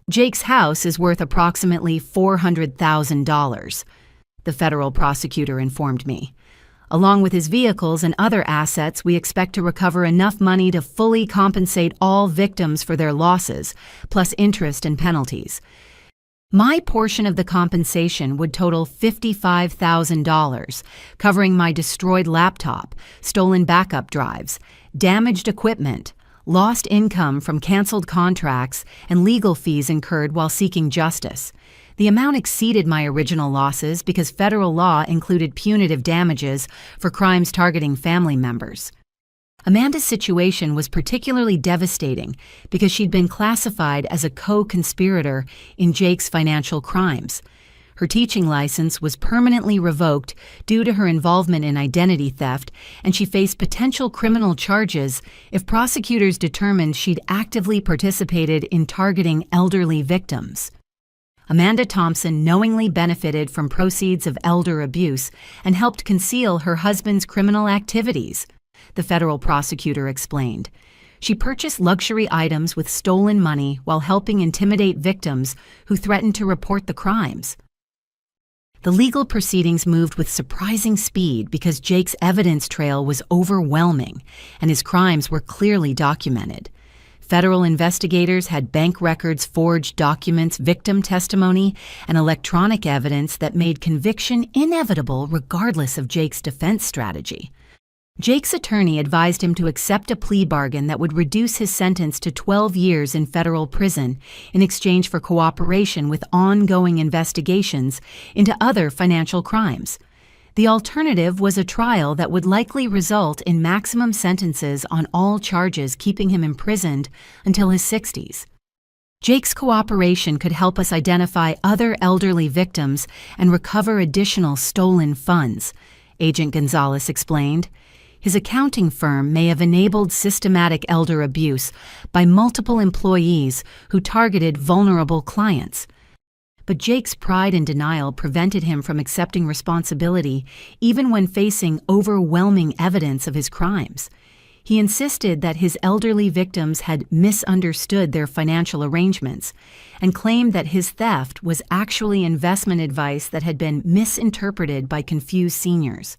Jake's house is worth approximately $400,000, the federal prosecutor informed me. Along with his vehicles and other assets, we expect to recover enough money to fully compensate all victims for their losses, plus interest and penalties. My portion of the compensation would total $55,000, covering my destroyed laptop, stolen backup drives, damaged equipment, lost income from canceled contracts, and legal fees incurred while seeking justice. The amount exceeded my original losses because federal law included punitive damages for crimes targeting family members. Amanda's situation was particularly devastating because she'd been classified as a co-conspirator in Jake's financial crimes. Her teaching license was permanently revoked due to her involvement in identity theft, and she faced potential criminal charges if prosecutors determined she'd actively participated in targeting elderly victims. Amanda Thompson knowingly benefited from proceeds of elder abuse and helped conceal her husband's criminal activities, the federal prosecutor explained. She purchased luxury items with stolen money while helping intimidate victims who threatened to report the crimes. The legal proceedings moved with surprising speed because Jake's evidence trail was overwhelming and his crimes were clearly documented. Federal investigators had bank records, forged documents, victim testimony, and electronic evidence that made conviction inevitable regardless of Jake's defense strategy. Jake's attorney advised him to accept a plea bargain that would reduce his sentence to 12 years in federal prison in exchange for cooperation with ongoing investigations into other financial crimes. The alternative was a trial that would likely result in maximum sentences on all charges, keeping him imprisoned until his 60s. Jake's cooperation could help us identify other elderly victims and recover additional stolen funds, Agent Gonzalez explained. His accounting firm may have enabled systematic elder abuse by multiple employees who targeted vulnerable clients. But Jake's pride and denial prevented him from accepting responsibility even when facing overwhelming evidence of his crimes. He insisted that his elderly victims had misunderstood their financial arrangements and claimed that his theft was actually investment advice that had been misinterpreted by confused seniors.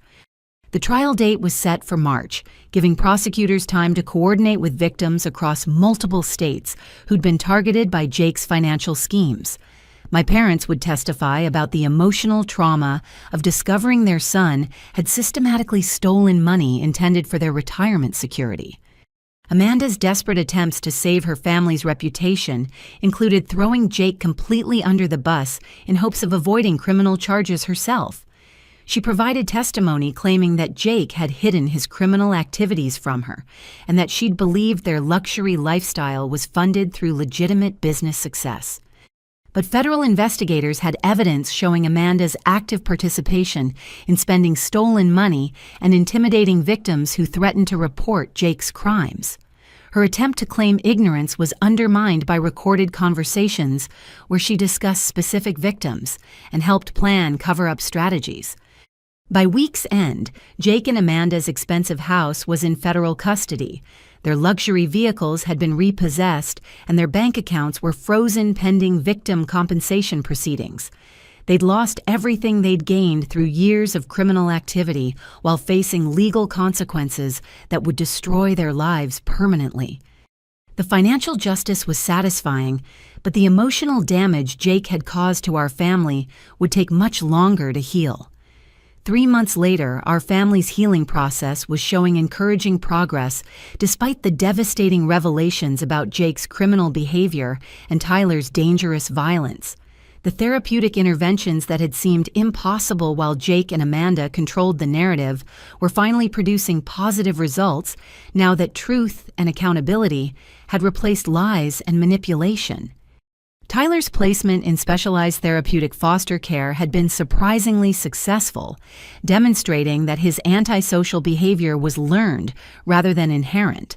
The trial date was set for March, giving prosecutors time to coordinate with victims across multiple states who'd been targeted by Jake's financial schemes. My parents would testify about the emotional trauma of discovering their son had systematically stolen money intended for their retirement security. Amanda's desperate attempts to save her family's reputation included throwing Jake completely under the bus in hopes of avoiding criminal charges herself. She provided testimony claiming that Jake had hidden his criminal activities from her and that she'd believed their luxury lifestyle was funded through legitimate business success. But federal investigators had evidence showing Amanda's active participation in spending stolen money and intimidating victims who threatened to report Jake's crimes. Her attempt to claim ignorance was undermined by recorded conversations where she discussed specific victims and helped plan cover-up strategies. By week's end, Jake and Amanda's expensive house was in federal custody. Their luxury vehicles had been repossessed, and their bank accounts were frozen pending victim compensation proceedings. They'd lost everything they'd gained through years of criminal activity while facing legal consequences that would destroy their lives permanently. The financial justice was satisfying, but the emotional damage Jake had caused to our family would take much longer to heal. 3 months later, our family's healing process was showing encouraging progress despite the devastating revelations about Jake's criminal behavior and Tyler's dangerous violence. The therapeutic interventions that had seemed impossible while Jake and Amanda controlled the narrative were finally producing positive results now that truth and accountability had replaced lies and manipulation. Tyler's placement in specialized therapeutic foster care had been surprisingly successful, demonstrating that his antisocial behavior was learned rather than inherent.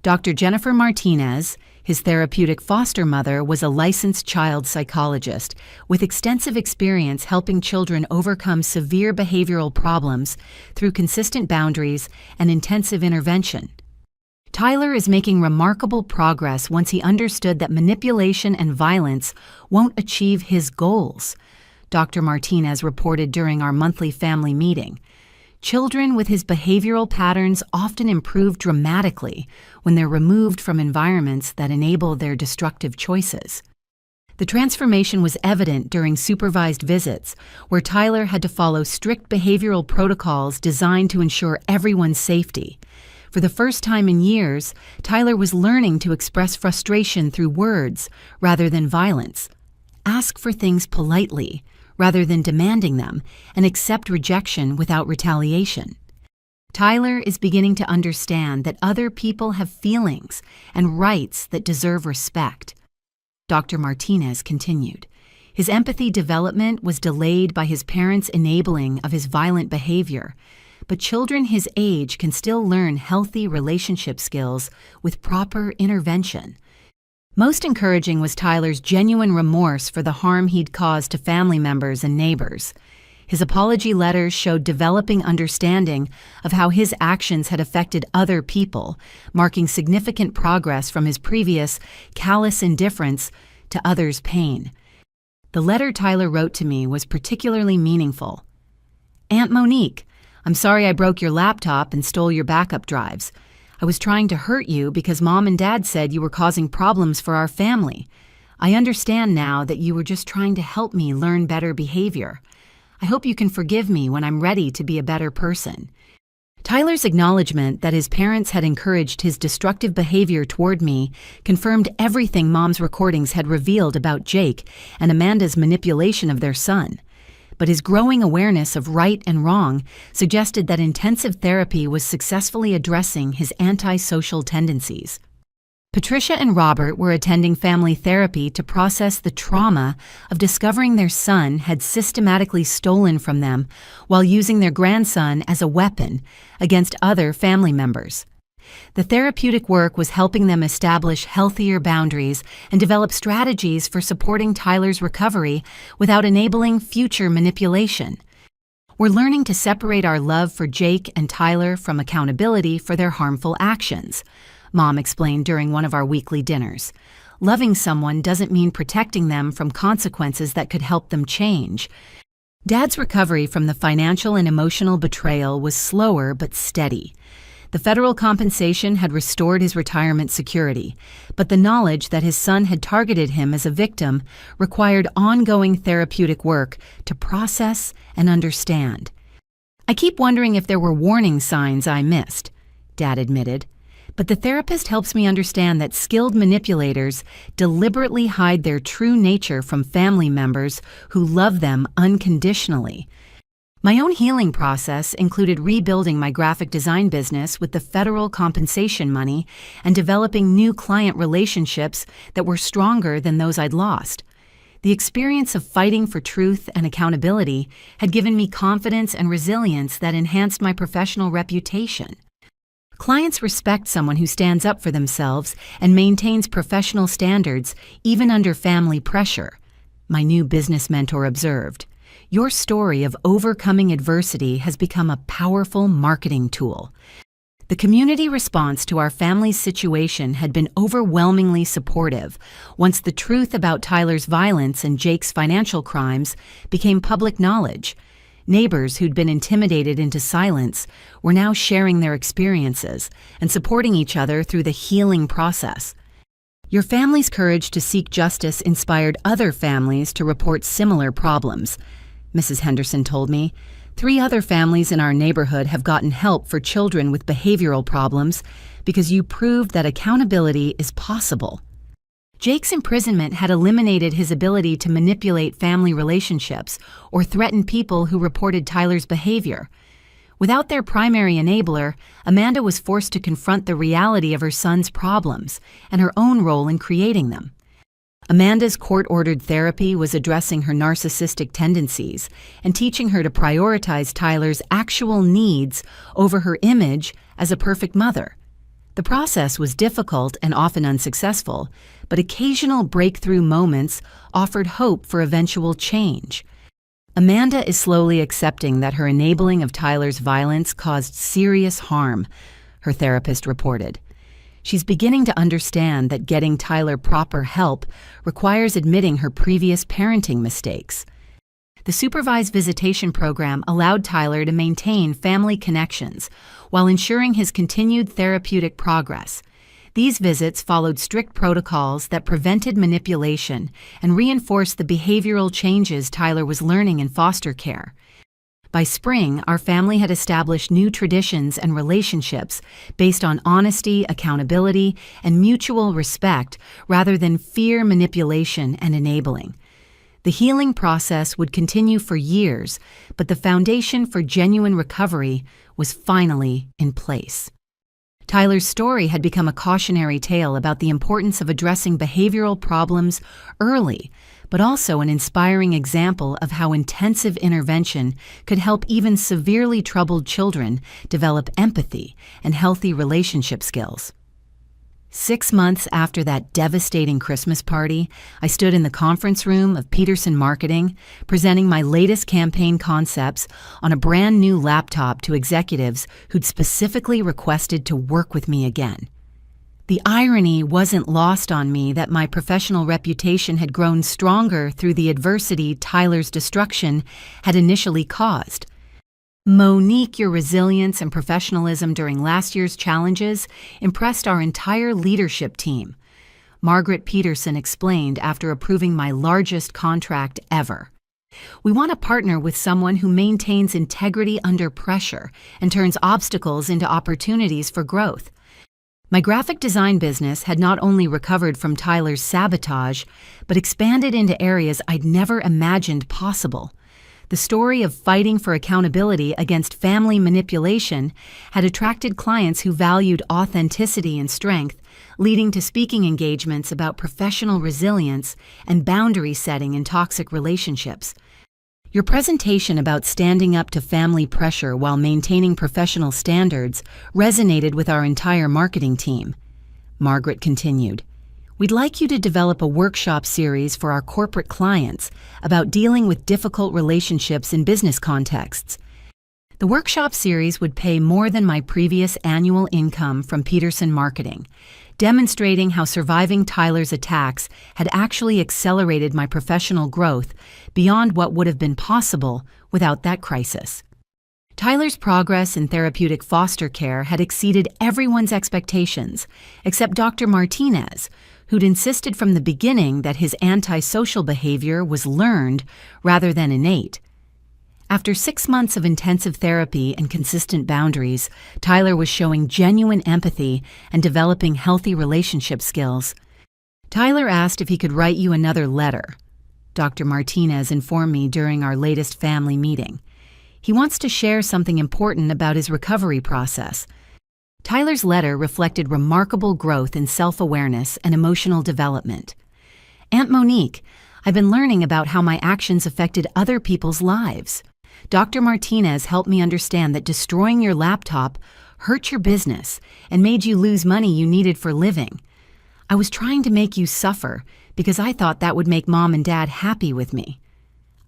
Dr. Jennifer Martinez, his therapeutic foster mother, was a licensed child psychologist with extensive experience helping children overcome severe behavioral problems through consistent boundaries and intensive intervention. Tyler is making remarkable progress once he understood that manipulation and violence won't achieve his goals, Dr. Martinez reported during our monthly family meeting. Children with his behavioral patterns often improve dramatically when they're removed from environments that enable their destructive choices. The transformation was evident during supervised visits, where Tyler had to follow strict behavioral protocols designed to ensure everyone's safety. For the first time in years, Tyler was learning to express frustration through words rather than violence. Ask for things politely rather than demanding them, and accept rejection without retaliation. Tyler is beginning to understand that other people have feelings and rights that deserve respect. Dr. Martinez continued. His empathy development was delayed by his parents' enabling of his violent behavior, but children his age can still learn healthy relationship skills with proper intervention. Most encouraging was Tyler's genuine remorse for the harm he'd caused to family members and neighbors. His apology letters showed developing understanding of how his actions had affected other people, marking significant progress from his previous callous indifference to others' pain. The letter Tyler wrote to me was particularly meaningful. Aunt Monique, I'm sorry I broke your laptop and stole your backup drives. I was trying to hurt you because Mom and Dad said you were causing problems for our family. I understand now that you were just trying to help me learn better behavior. I hope you can forgive me when I'm ready to be a better person. Tyler's acknowledgement that his parents had encouraged his destructive behavior toward me confirmed everything Mom's recordings had revealed about Jake and Amanda's manipulation of their son. But his growing awareness of right and wrong suggested that intensive therapy was successfully addressing his antisocial tendencies. Patricia and Robert were attending family therapy to process the trauma of discovering their son had systematically stolen from them while using their grandson as a weapon against other family members. The therapeutic work was helping them establish healthier boundaries and develop strategies for supporting Tyler's recovery without enabling future manipulation. We're learning to separate our love for Jake and Tyler from accountability for their harmful actions, Mom explained during one of our weekly dinners. Loving someone doesn't mean protecting them from consequences that could help them change. Dad's recovery from the financial and emotional betrayal was slower but steady. The federal compensation had restored his retirement security, but the knowledge that his son had targeted him as a victim required ongoing therapeutic work to process and understand. I keep wondering if there were warning signs I missed, Dad admitted. But the therapist helps me understand that skilled manipulators deliberately hide their true nature from family members who love them unconditionally. My own healing process included rebuilding my graphic design business with the federal compensation money and developing new client relationships that were stronger than those I'd lost. The experience of fighting for truth and accountability had given me confidence and resilience that enhanced my professional reputation. Clients respect someone who stands up for themselves and maintains professional standards even under family pressure, my new business mentor observed. Your story of overcoming adversity has become a powerful marketing tool. The community response to our family's situation had been overwhelmingly supportive once the truth about Tyler's violence and Jake's financial crimes became public knowledge. Neighbors who'd been intimidated into silence were now sharing their experiences and supporting each other through the healing process. Your family's courage to seek justice inspired other families to report similar problems, Mrs. Henderson told me. 3 other families in our neighborhood have gotten help for children with behavioral problems because you proved that accountability is possible. Jake's imprisonment had eliminated his ability to manipulate family relationships or threaten people who reported Tyler's behavior. Without their primary enabler, Amanda was forced to confront the reality of her son's problems and her own role in creating them. Amanda's court-ordered therapy was addressing her narcissistic tendencies and teaching her to prioritize Tyler's actual needs over her image as a perfect mother. The process was difficult and often unsuccessful, but occasional breakthrough moments offered hope for eventual change. Amanda is slowly accepting that her enabling of Tyler's violence caused serious harm, her therapist reported. She's beginning to understand that getting Tyler proper help requires admitting her previous parenting mistakes. The supervised visitation program allowed Tyler to maintain family connections while ensuring his continued therapeutic progress. These visits followed strict protocols that prevented manipulation and reinforced the behavioral changes Tyler was learning in foster care. By spring, our family had established new traditions and relationships based on honesty, accountability, and mutual respect rather than fear, manipulation, and enabling. The healing process would continue for years, but the foundation for genuine recovery was finally in place. Tyler's story had become a cautionary tale about the importance of addressing behavioral problems early, but also an inspiring example of how intensive intervention could help even severely troubled children develop empathy and healthy relationship skills. 6 months after that devastating Christmas party, I stood in the conference room of Peterson Marketing, presenting my latest campaign concepts on a brand new laptop to executives who'd specifically requested to work with me again. The irony wasn't lost on me that my professional reputation had grown stronger through the adversity Tyler's destruction had initially caused. Monique, your resilience and professionalism during last year's challenges impressed our entire leadership team, Margaret Peterson explained after approving my largest contract ever. We want to partner with someone who maintains integrity under pressure and turns obstacles into opportunities for growth. My graphic design business had not only recovered from Tyler's sabotage, but expanded into areas I'd never imagined possible. The story of fighting for accountability against family manipulation had attracted clients who valued authenticity and strength, leading to speaking engagements about professional resilience and boundary setting in toxic relationships. Your presentation about standing up to family pressure while maintaining professional standards resonated with our entire marketing team. Margaret continued. We'd like you to develop a workshop series for our corporate clients about dealing with difficult relationships in business contexts. The workshop series would pay more than my previous annual income from Peterson Marketing, demonstrating how surviving Tyler's attacks had actually accelerated my professional growth beyond what would have been possible without that crisis. Tyler's progress in therapeutic foster care had exceeded everyone's expectations, except Dr. Martinez, who'd insisted from the beginning that his antisocial behavior was learned rather than innate. After 6 months of intensive therapy and consistent boundaries, Tyler was showing genuine empathy and developing healthy relationship skills. Tyler asked if he could write you another letter, Dr. Martinez informed me during our latest family meeting. He wants to share something important about his recovery process. Tyler's letter reflected remarkable growth in self-awareness and emotional development. Aunt Monique, I've been learning about how my actions affected other people's lives. Dr. Martinez helped me understand that destroying your laptop hurt your business and made you lose money you needed for living. I was trying to make you suffer because I thought that would make Mom and Dad happy with me.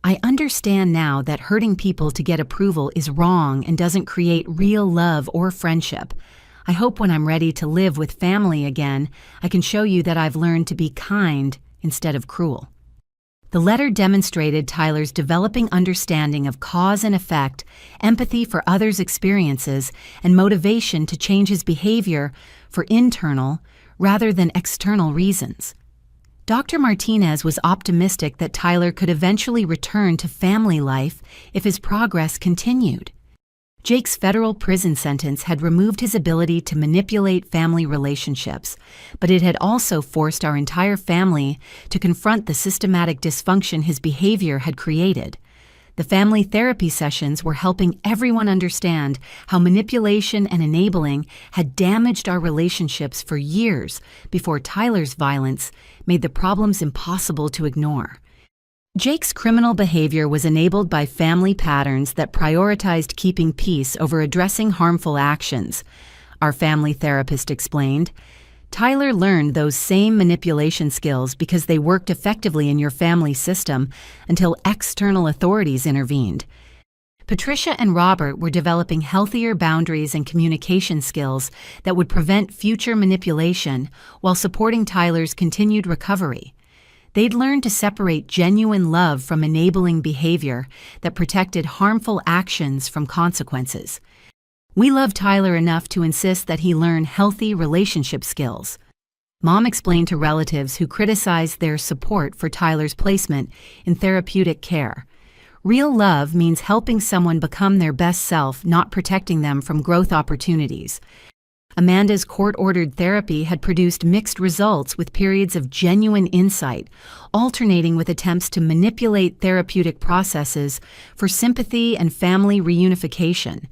I understand now that hurting people to get approval is wrong and doesn't create real love or friendship. I hope when I'm ready to live with family again, I can show you that I've learned to be kind instead of cruel. The letter demonstrated Tyler's developing understanding of cause and effect, empathy for others' experiences, and motivation to change his behavior for internal rather than external reasons. Dr. Martinez was optimistic that Tyler could eventually return to family life if his progress continued. Jake's federal prison sentence had removed his ability to manipulate family relationships, but it had also forced our entire family to confront the systematic dysfunction his behavior had created. The family therapy sessions were helping everyone understand how manipulation and enabling had damaged our relationships for years before Tyler's violence made the problems impossible to ignore. Jake's criminal behavior was enabled by family patterns that prioritized keeping peace over addressing harmful actions, our family therapist explained. Tyler learned those same manipulation skills because they worked effectively in your family system until external authorities intervened. Patricia and Robert were developing healthier boundaries and communication skills that would prevent future manipulation while supporting Tyler's continued recovery. They'd learned to separate genuine love from enabling behavior that protected harmful actions from consequences. We love Tyler enough to insist that he learn healthy relationship skills. Mom explained to relatives who criticized their support for Tyler's placement in therapeutic care. Real love means helping someone become their best self, not protecting them from growth opportunities. Amanda's court-ordered therapy had produced mixed results with periods of genuine insight, alternating with attempts to manipulate therapeutic processes for sympathy and family reunification.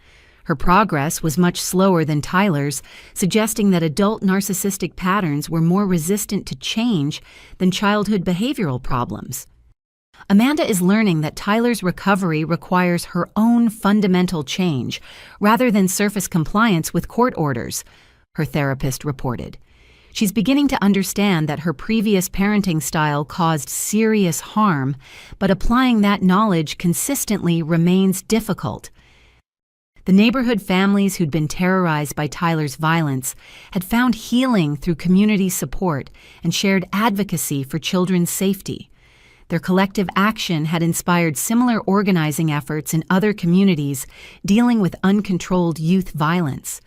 Her progress was much slower than Tyler's, suggesting that adult narcissistic patterns were more resistant to change than childhood behavioral problems. Amanda is learning that Tyler's recovery requires her own fundamental change rather than surface compliance with court orders, her therapist reported. She's beginning to understand that her previous parenting style caused serious harm, but applying that knowledge consistently remains difficult. The neighborhood families who'd been terrorized by Tyler's violence had found healing through community support and shared advocacy for children's safety. Their collective action had inspired similar organizing efforts in other communities dealing with uncontrolled youth violence.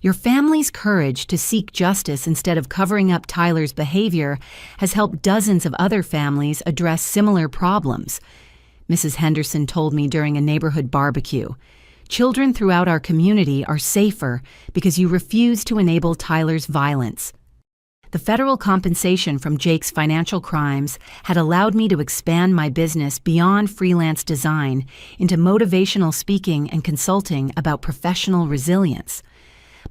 Your family's courage to seek justice instead of covering up Tyler's behavior has helped dozens of other families address similar problems, Mrs. Henderson told me during a neighborhood barbecue. Children throughout our community are safer because you refuse to enable Tyler's violence. The federal compensation from Jake's financial crimes had allowed me to expand my business beyond freelance design into motivational speaking and consulting about professional resilience.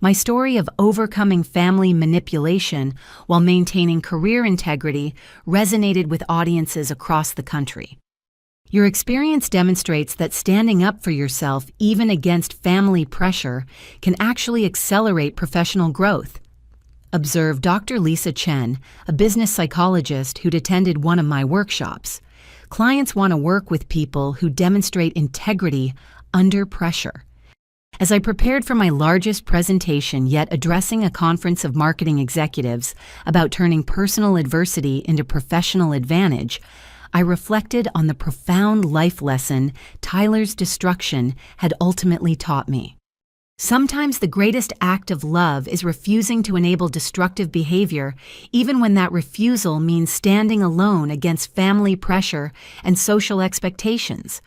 My story of overcoming family manipulation while maintaining career integrity resonated with audiences across the country. Your experience demonstrates that standing up for yourself, even against family pressure, can actually accelerate professional growth, observed Dr. Lisa Chen, a business psychologist who'd attended one of my workshops. Clients want to work with people who demonstrate integrity under pressure. As I prepared for my largest presentation yet addressing a conference of marketing executives about turning personal adversity into professional advantage, I reflected on the profound life lesson Tyler's destruction had ultimately taught me. Sometimes the greatest act of love is refusing to enable destructive behavior, even when that refusal means standing alone against family pressure and social expectations.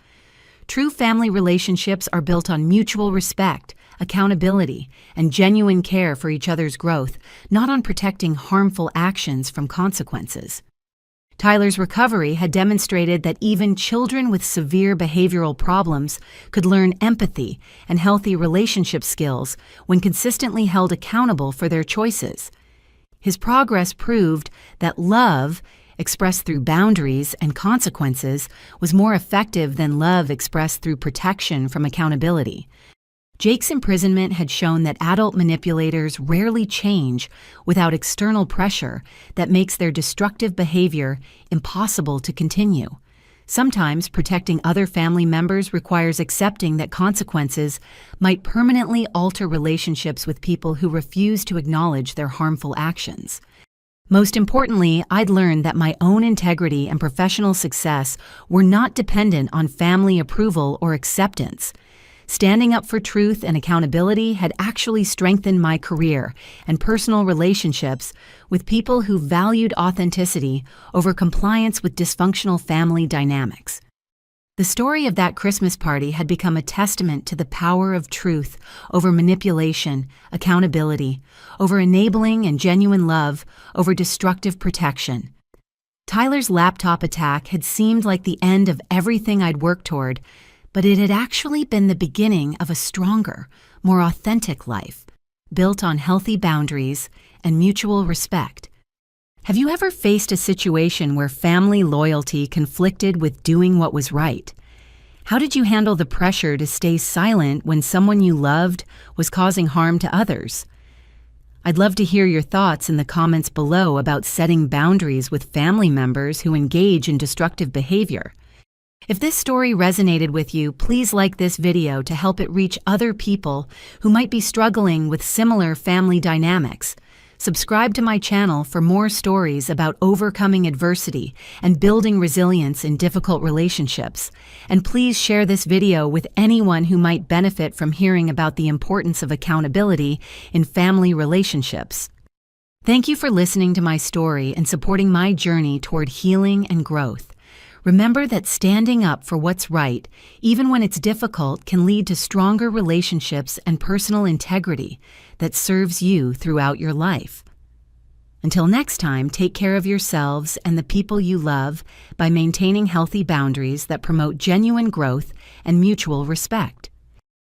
True family relationships are built on mutual respect, accountability, and genuine care for each other's growth, not on protecting harmful actions from consequences. Tyler's recovery had demonstrated that even children with severe behavioral problems could learn empathy and healthy relationship skills when consistently held accountable for their choices. His progress proved that love, expressed through boundaries and consequences, was more effective than love expressed through protection from accountability. Jake's imprisonment had shown that adult manipulators rarely change without external pressure that makes their destructive behavior impossible to continue. Sometimes protecting other family members requires accepting that consequences might permanently alter relationships with people who refuse to acknowledge their harmful actions. Most importantly, I'd learned that my own integrity and professional success were not dependent on family approval or acceptance. Standing up for truth and accountability had actually strengthened my career and personal relationships with people who valued authenticity over compliance with dysfunctional family dynamics. The story of that Christmas party had become a testament to the power of truth over manipulation, accountability, over enabling and genuine love, over destructive protection. Tyler's laptop attack had seemed like the end of everything I'd worked toward, but it had actually been the beginning of a stronger, more authentic life, built on healthy boundaries and mutual respect. Have you ever faced a situation where family loyalty conflicted with doing what was right? How did you handle the pressure to stay silent when someone you loved was causing harm to others? I'd love to hear your thoughts in the comments below about setting boundaries with family members who engage in destructive behavior. If this story resonated with you, please like this video to help it reach other people who might be struggling with similar family dynamics. Subscribe to my channel for more stories about overcoming adversity and building resilience in difficult relationships. And please share this video with anyone who might benefit from hearing about the importance of accountability in family relationships. Thank you for listening to my story and supporting my journey toward healing and growth. Remember that standing up for what's right, even when it's difficult, can lead to stronger relationships and personal integrity that serves you throughout your life. Until next time, take care of yourselves and the people you love by maintaining healthy boundaries that promote genuine growth and mutual respect.